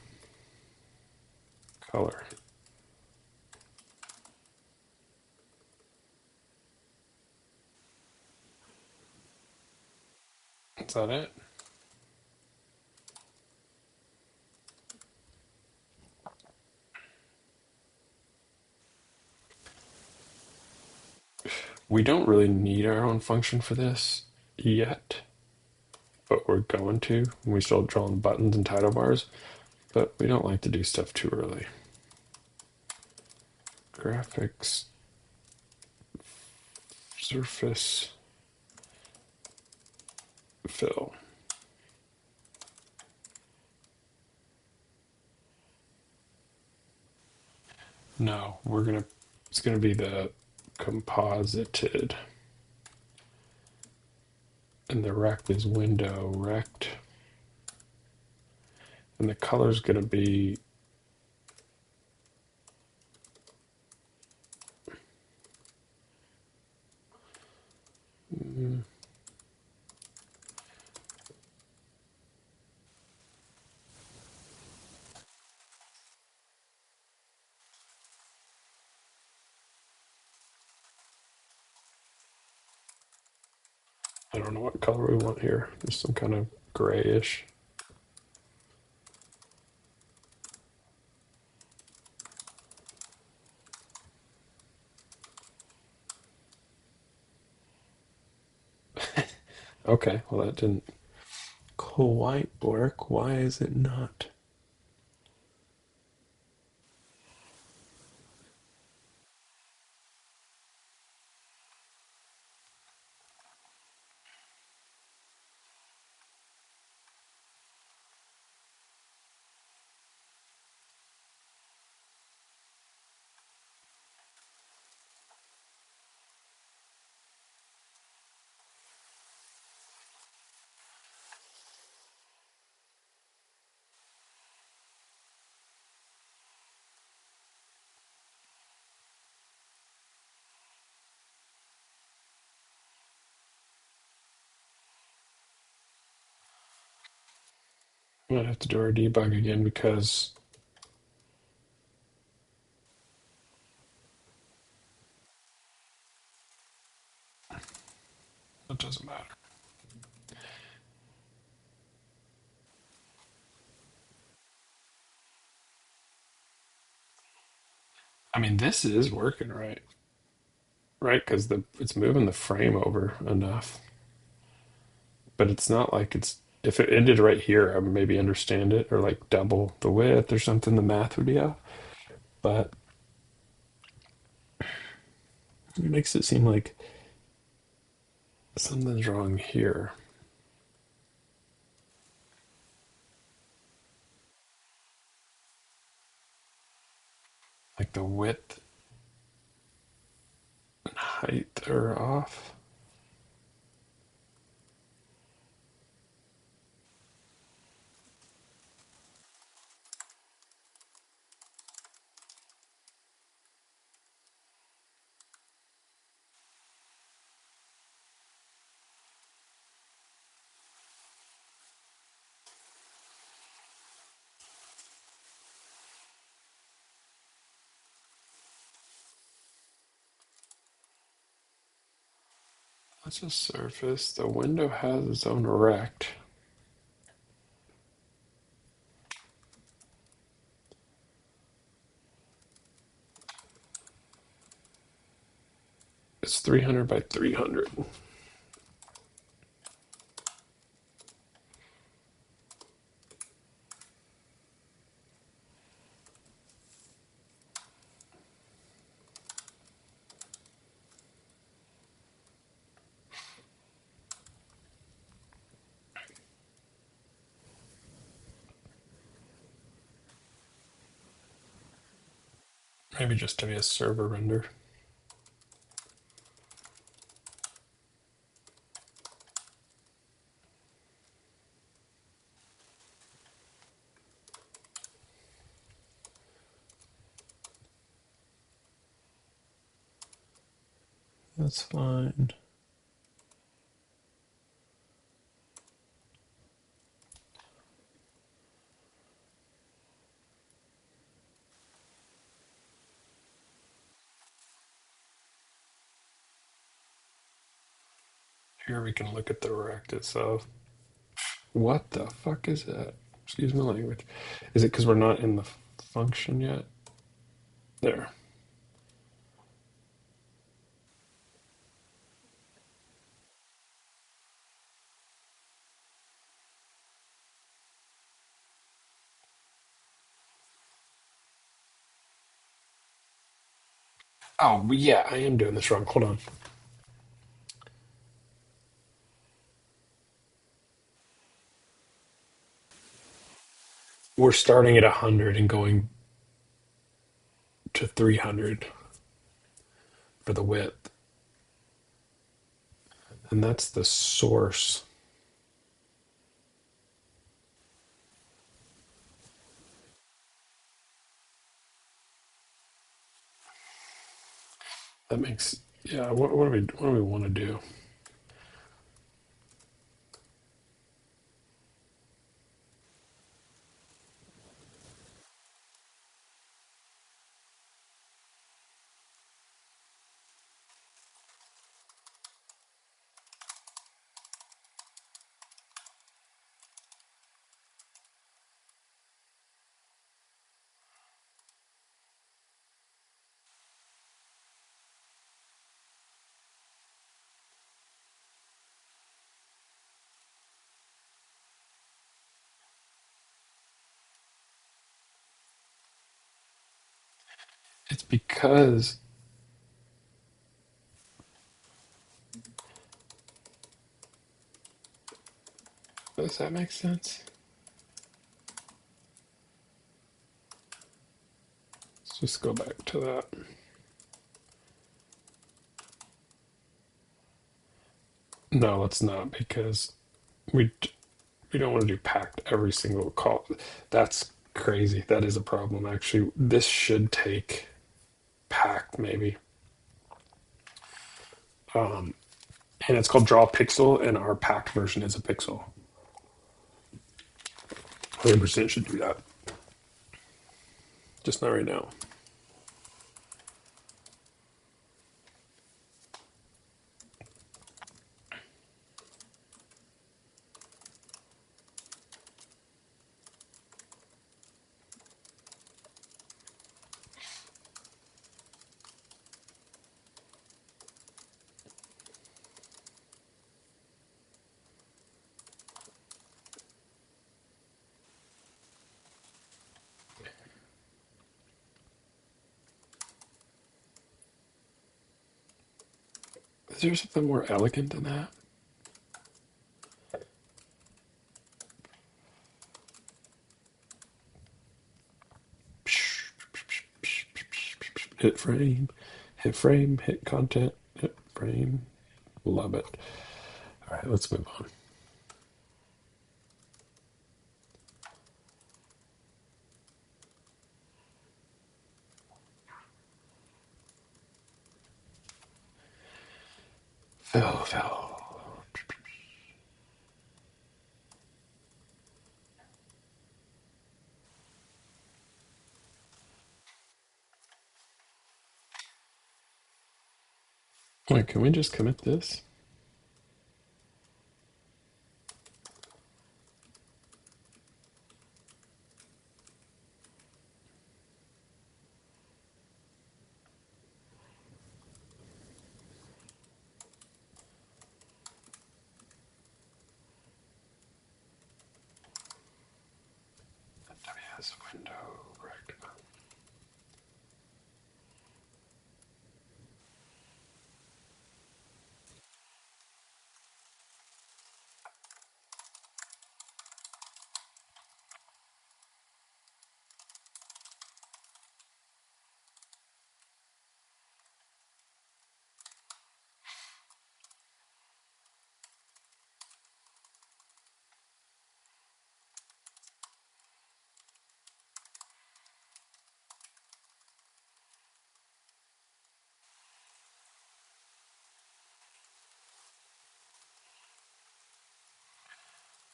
color. Is that it? We don't really need our own function for this yet, but we're going to. We still drawing buttons and title bars, but we don't like to do stuff too early. Graphics, surface, fill. No, it's gonna be the composited. And the rect is window rect. And the color's gonna be mm, I don't know what color we want here. Just some kind of grayish. Okay, well that didn't quite work. Why is it not? I might have to do our debug again because it doesn't matter. I mean, this is working right? Because the it's moving the frame over enough, but it's not like it's. If it ended right here, I would maybe understand it, or like double the width or something. The math would be off, but it makes it seem like something's wrong here. Like the width and height are off. That's a surface. The window has its own rect. It's 300 by 300. Maybe just to be a server render. That's fine. Here we can look at the rect itself. What the fuck is that? Excuse my language. Is it because we're not in the function yet? There. Oh, yeah, I am doing this wrong. Hold on. We're starting at 100 and going to 300 for the width. And that's the source. That makes, yeah, what do we want to do? It's because, does that make sense? Let's just go back to that. No, let's not because we we don't want to do packed every single call. That's crazy. That is a problem actually. This should take packed maybe. Um, and it's called draw pixel, and our packed version is a pixel. 100% should do that. Just not right now. Is there something more elegant than that? Hit frame, hit content, hit frame. Love it. All right, let's move on. Fill. Wait, can we just commit this? WS window. Correct.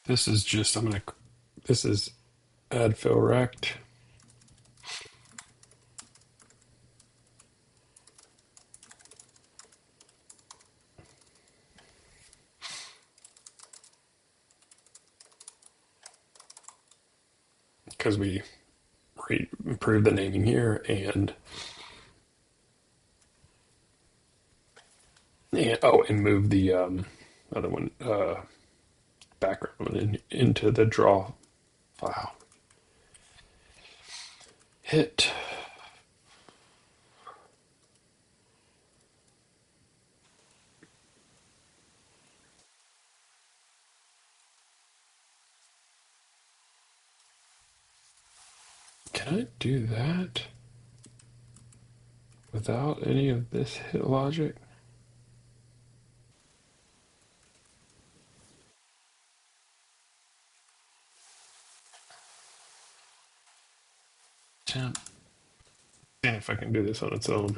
This is just, this is add fill rect. Because we improved the naming here and move the other one background into the draw file. Hit. Can I do that without any of this hit logic? Temp. See if I can do this on its own.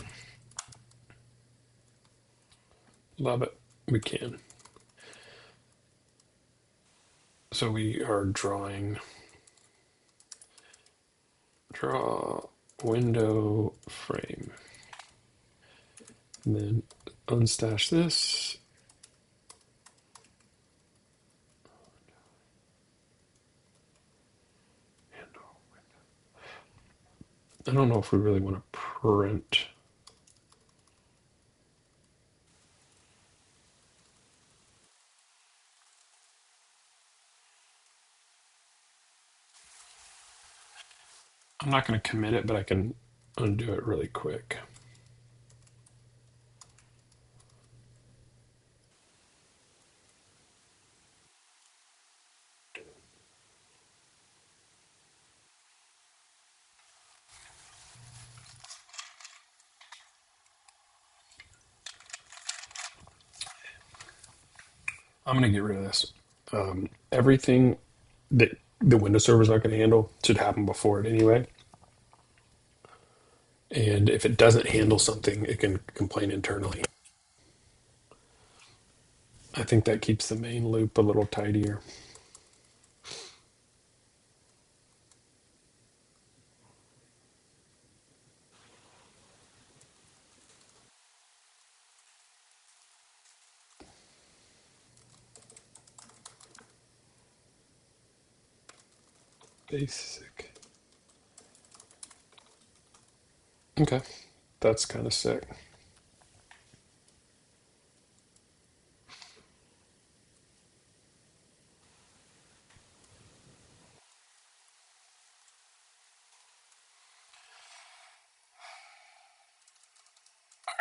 Love it. We can. So we are draw window frame. And then unstash this. I don't know if we really want to print. I'm not going to commit it, but I can undo it really quick. I'm going to get rid of this. Everything that the Windows server is not going to handle should happen before it anyway. And if it doesn't handle something, it can complain internally. I think that keeps the main loop a little tidier. Basic. Okay, that's kind of sick.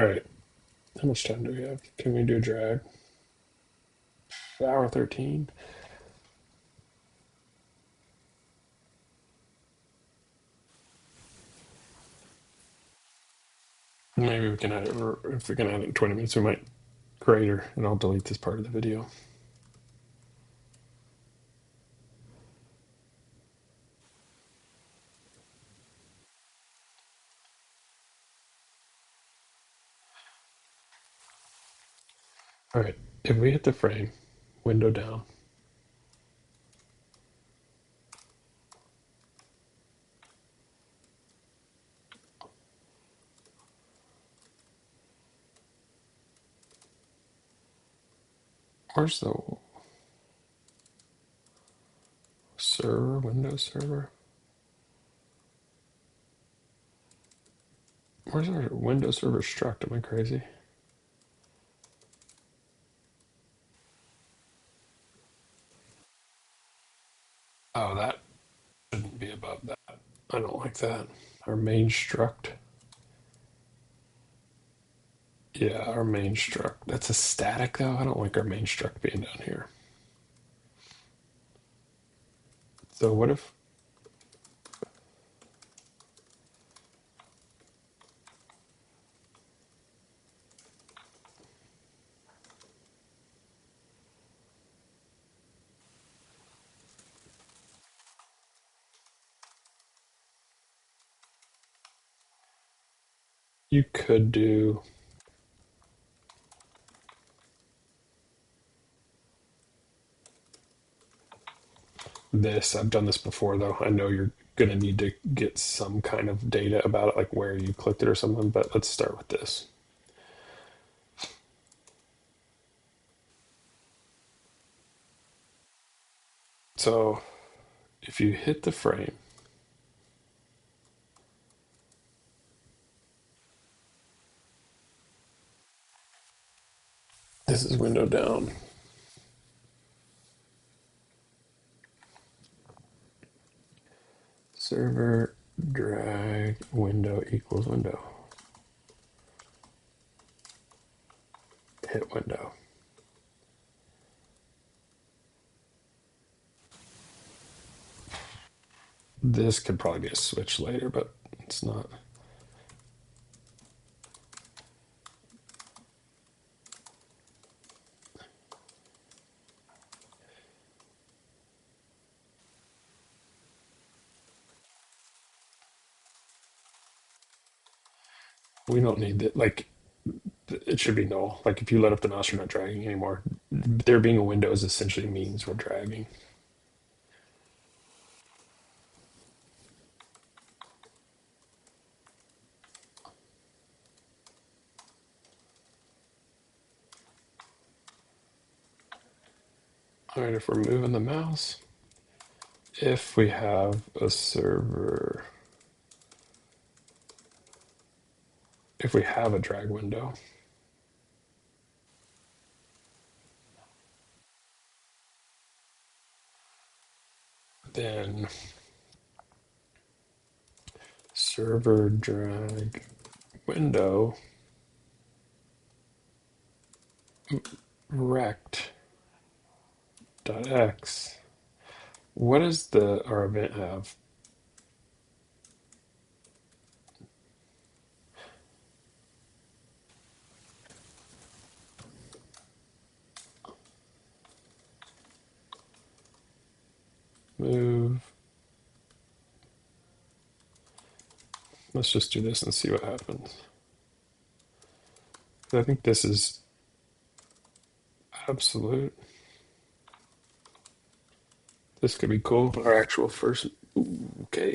All right, how much time do we have? Can we do a drag? Hour 13. Maybe we can add it, or if we can add it in 20 minutes, we might greater, and I'll delete this part of the video. All right, if we hit the frame, window down, where's the server, Windows server? Where's our Windows server struct? Am I crazy? Oh, that shouldn't be above that. I don't like that. Our main struct. Yeah, our main struct. That's a static though. I don't like our main struct being down here. So what if you could do this. I've done this before, though. I know you're going to need to get some kind of data about it, like where you clicked it or something, but let's start with this. So if you hit the frame, this is window down. Server drag window equals window. Hit window. This could probably be a switch later, but it's not. We don't need it. Like, it should be null. Like, if you let up the mouse, you're not dragging anymore. There being a window is essentially means we're dragging. All right, if we're moving the mouse, if we have a server, if we have a drag window, then server drag window rect dot x. What does the our event have? Move. Let's just do this and see what happens. I think this is absolute. This could be cool. Our actual first. Ooh, okay.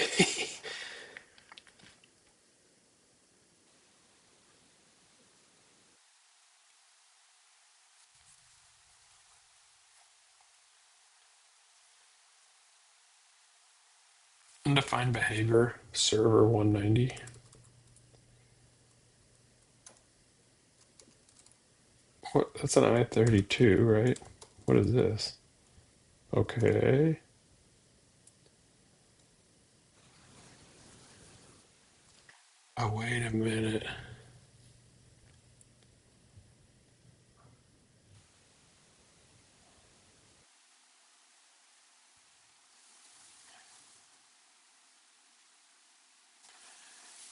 Undefined behavior server 190. What? That's an I-32, right? What is this? Okay. Oh, wait a minute.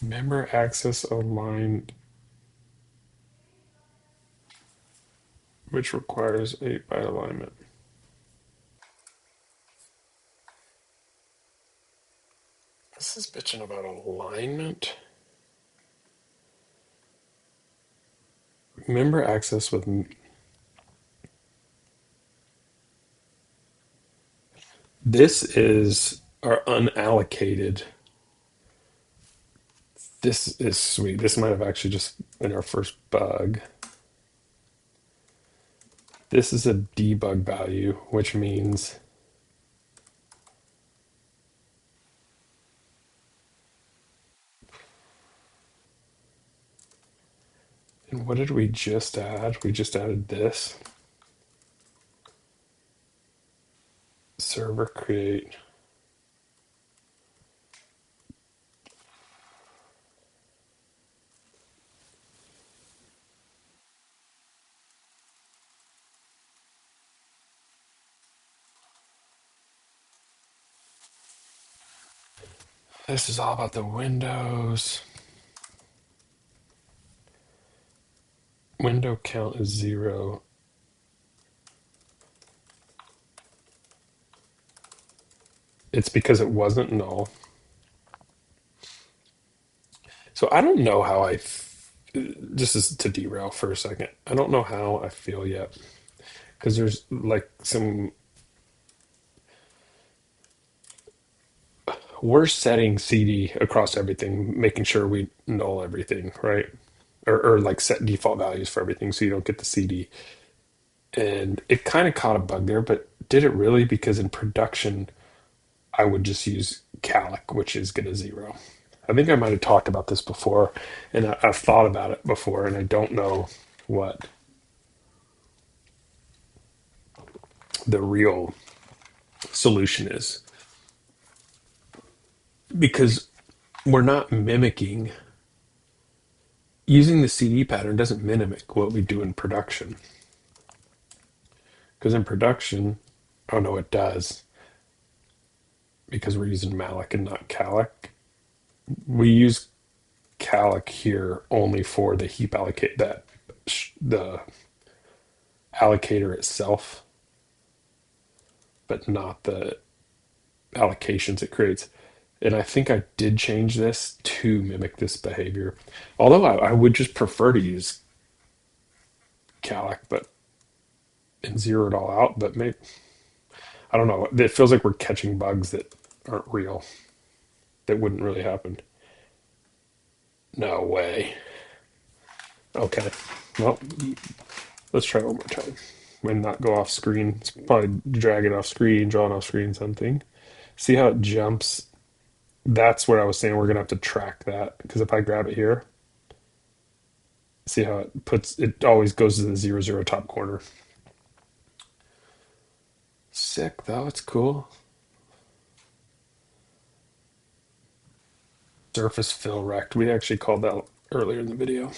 Member access aligned, which requires 8-byte alignment. This is bitching about alignment. Member access with. This is our unallocated. This is sweet. This might have actually just been our first bug. This is a debug value, which means and what did we just add? We just added this. Server create. This is all about the windows. Window count is 0. It's because it wasn't null. So I don't know how just as to derail for a second. I don't know how I feel yet because there's like some we're setting CD across everything, making sure we null everything, right? Or like set default values for everything so you don't get the CD. And it kind of caught a bug there, but did it really? Because in production, I would just use calc, which is going to zero. I think I might have talked about this before, and I've thought about it before, and I don't know what the real solution is because we're not mimicking. Using the CD pattern doesn't mimic what we do in production. Because in production, oh no, it does. Because we're using malloc and not calloc. We use calloc here only for the heap allocate that the allocator itself, but not the allocations it creates. And I think I did change this to mimic this behavior. Although I would just prefer to use calloc, but and zero it all out. But maybe I don't know. It feels like we're catching bugs that aren't real. That wouldn't really happen. No way. Okay. Well, let's try one more time. And not go off screen. It's probably drag it off screen, draw it off screen, something. See how it jumps? That's what I was saying. We're gonna have to track that because if I grab it here, see how it puts it always goes to the 0, 0 top corner. Sick though, it's cool. Surface fill rect. We actually called that earlier in the video.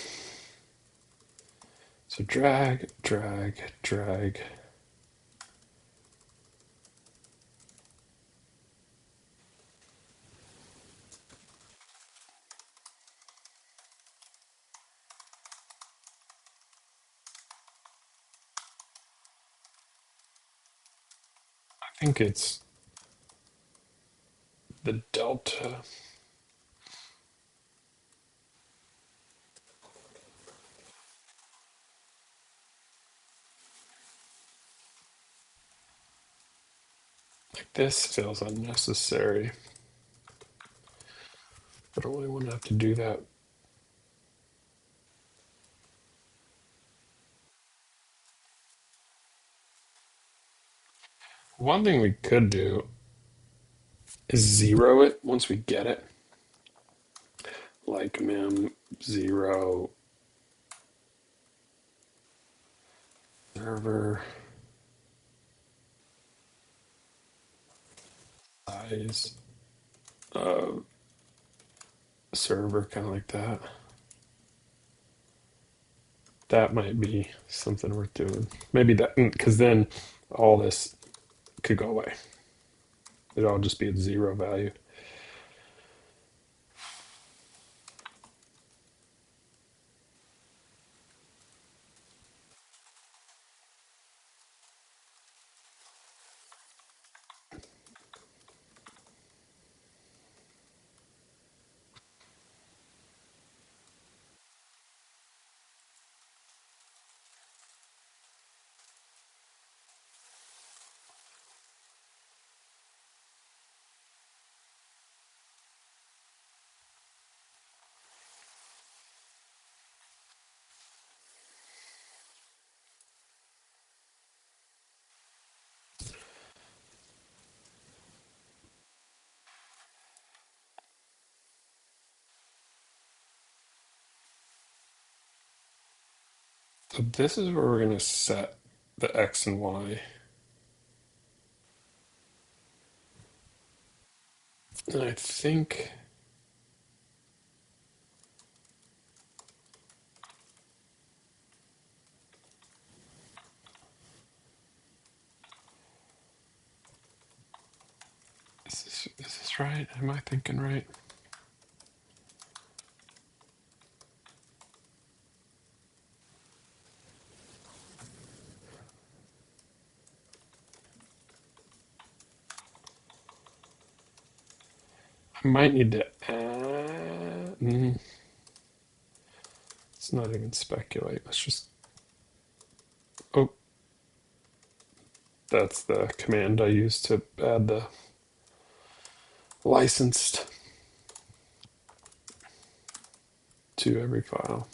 So drag, drag, drag. I think it's the delta. Like this feels unnecessary. I don't really want to have to do that. One thing we could do is zero it once we get it. Like mem zero server size of server, kind of like that. That might be something worth doing. Maybe that, because then all this could go away. It'd all just be at zero value. So this is where we're going to set the X and Y. And I think is this right? Am I thinking right? I might need to add. Let's not even speculate. Let's just. Oh, that's the command I use to add the licensed to every file.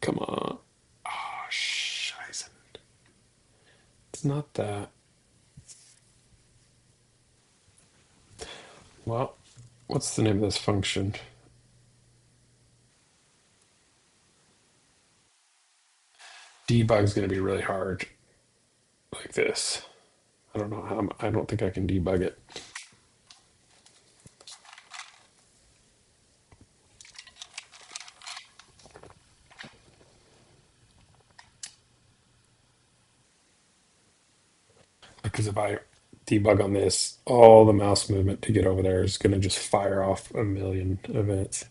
Come on. Oh, scheiße. It's not that. Well, what's the name of this function? Debug's going to be really hard like this. I don't know how, I don't think I can debug it. Because if I debug on this, all the mouse movement to get over there is going to just fire off a million events.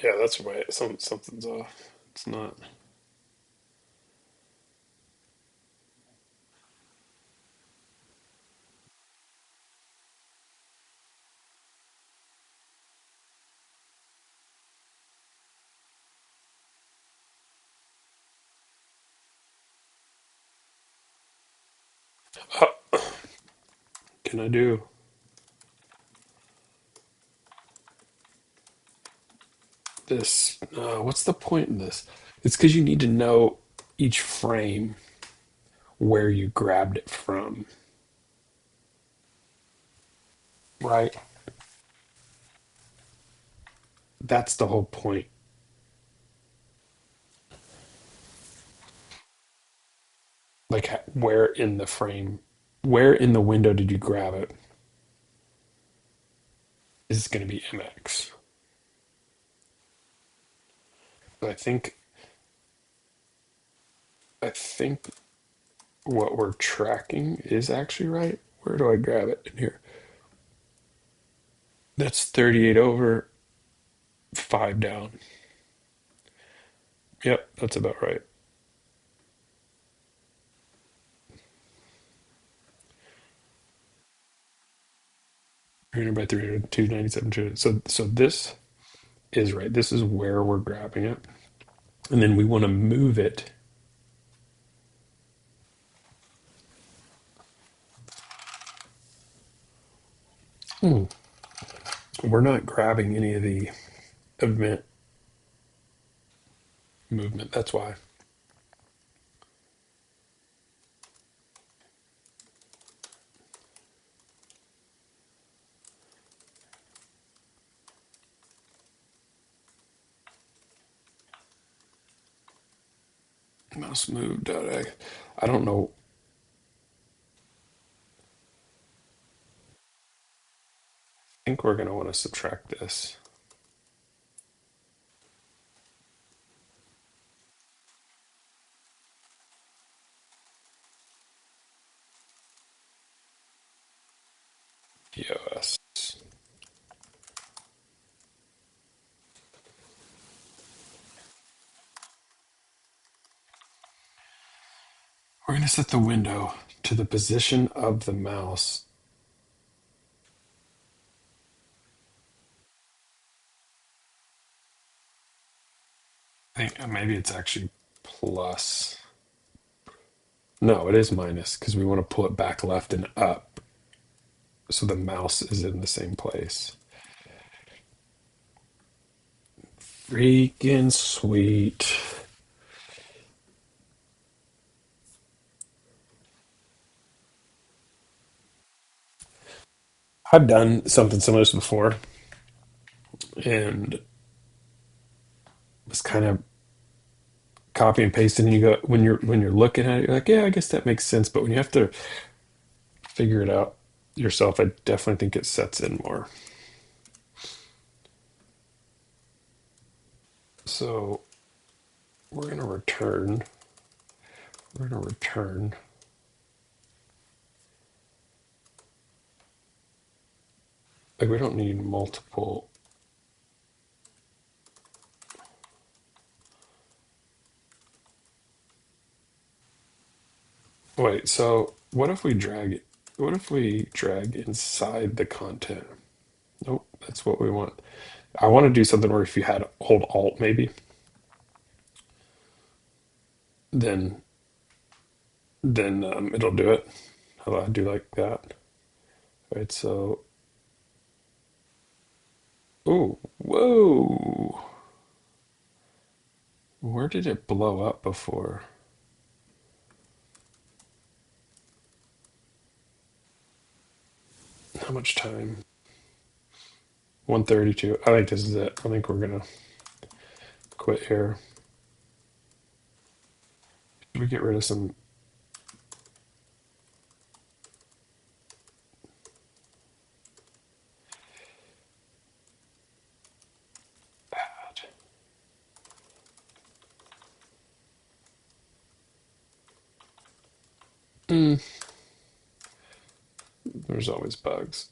Yeah, that's right. Something's off. It's not. Oh, can I do this? What's the point in this? It's because you need to know each frame where you grabbed it from, right? That's the whole point. Like, where in the frame, where in the window did you grab it? Is going to be MX. But I think what we're tracking is actually right. Where do I grab it in here? That's 38 over, 5 down. Yep, that's about right. 300 by 300, 297. So this is right. This is where we're grabbing it. And then we want to move it. Hmm. We're not grabbing any of the event movement. That's why. Mouse moved. I don't know. I think we're going to want to subtract this. POS. We're going to set the window to the position of the mouse. I think maybe it's actually plus. No, it is minus because we want to pull it back left and up so the mouse is in the same place. Freaking sweet. I've done something similar to this before and was kind of copy and paste and you go when you're looking at it, you're like, yeah, I guess that makes sense. But when you have to figure it out yourself, I definitely think it sets in more. So we're gonna return. We're gonna return. Like we don't need multiple. Wait, so what if we drag it? What if we drag inside the content? Nope, that's what we want. I want to do something where if you had hold Alt maybe, then it'll do it. How do I do like that? Right, so oh, whoa. Where did it blow up before? How much time? 132. I think this is it. I think we're gonna quit here. Should we get rid of some? Mm, there's always bugs.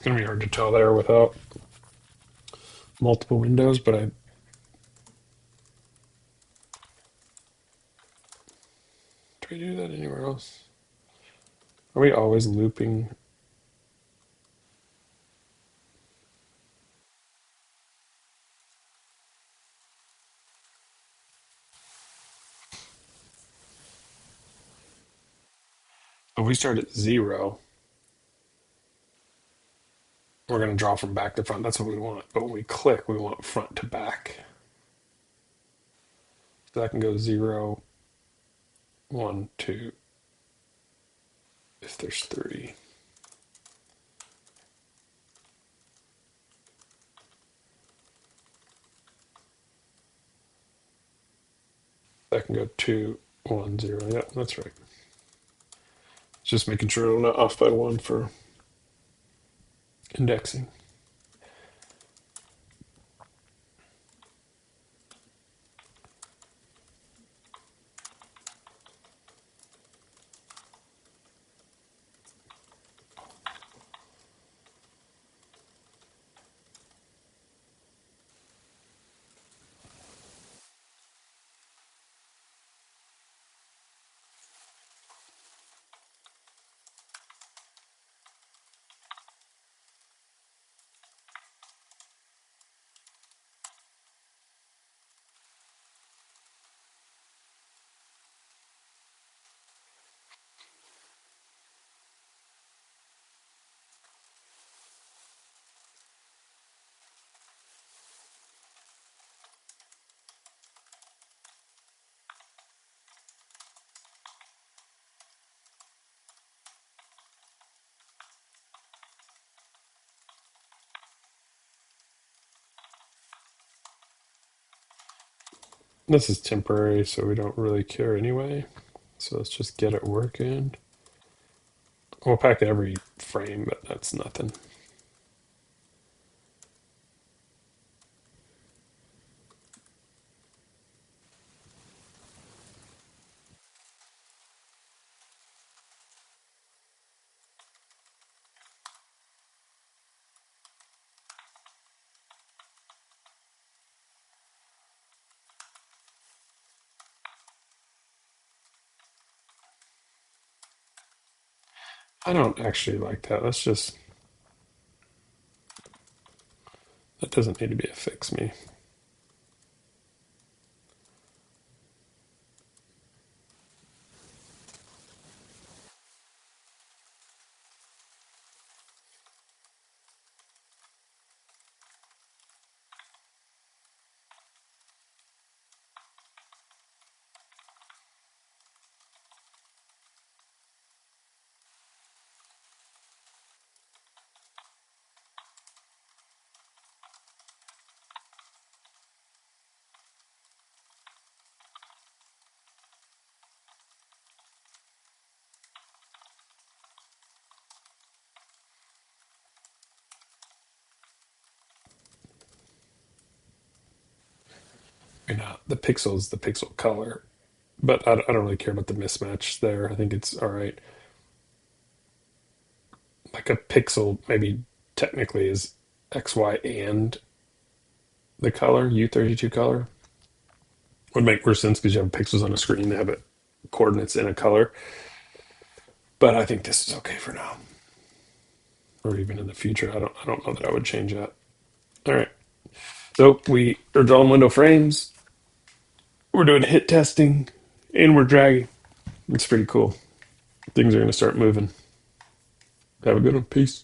It's gonna be hard to tell there without multiple windows, but I do we do that anywhere else? Are we always looping? If we start at 0, we're gonna draw from back to front. That's what we want. But when we click, we want front to back. So that can go 0, 1, 2, if there's 3. That can go 2, 1, 0. Yeah, that's right. Just making sure I'm not off by 1 for indexing. This is temporary, so we don't really care anyway. So let's just get it working. We'll pack every frame, but that's nothing. I don't actually like that. Let's just, that doesn't need to be a fix me. You know, the pixel's the pixel color, but I don't really care about the mismatch there. I think it's all right. Like a pixel, maybe technically is X, Y, and the color, U32 color. Would make more sense because you have pixels on a screen that have it coordinates in a color. But I think this is okay for now, or even in the future. I don't know that I would change that. All right. So we are drawing window frames. We're doing hit testing, and we're dragging. It's pretty cool. Things are going to start moving. Have a good one. Peace.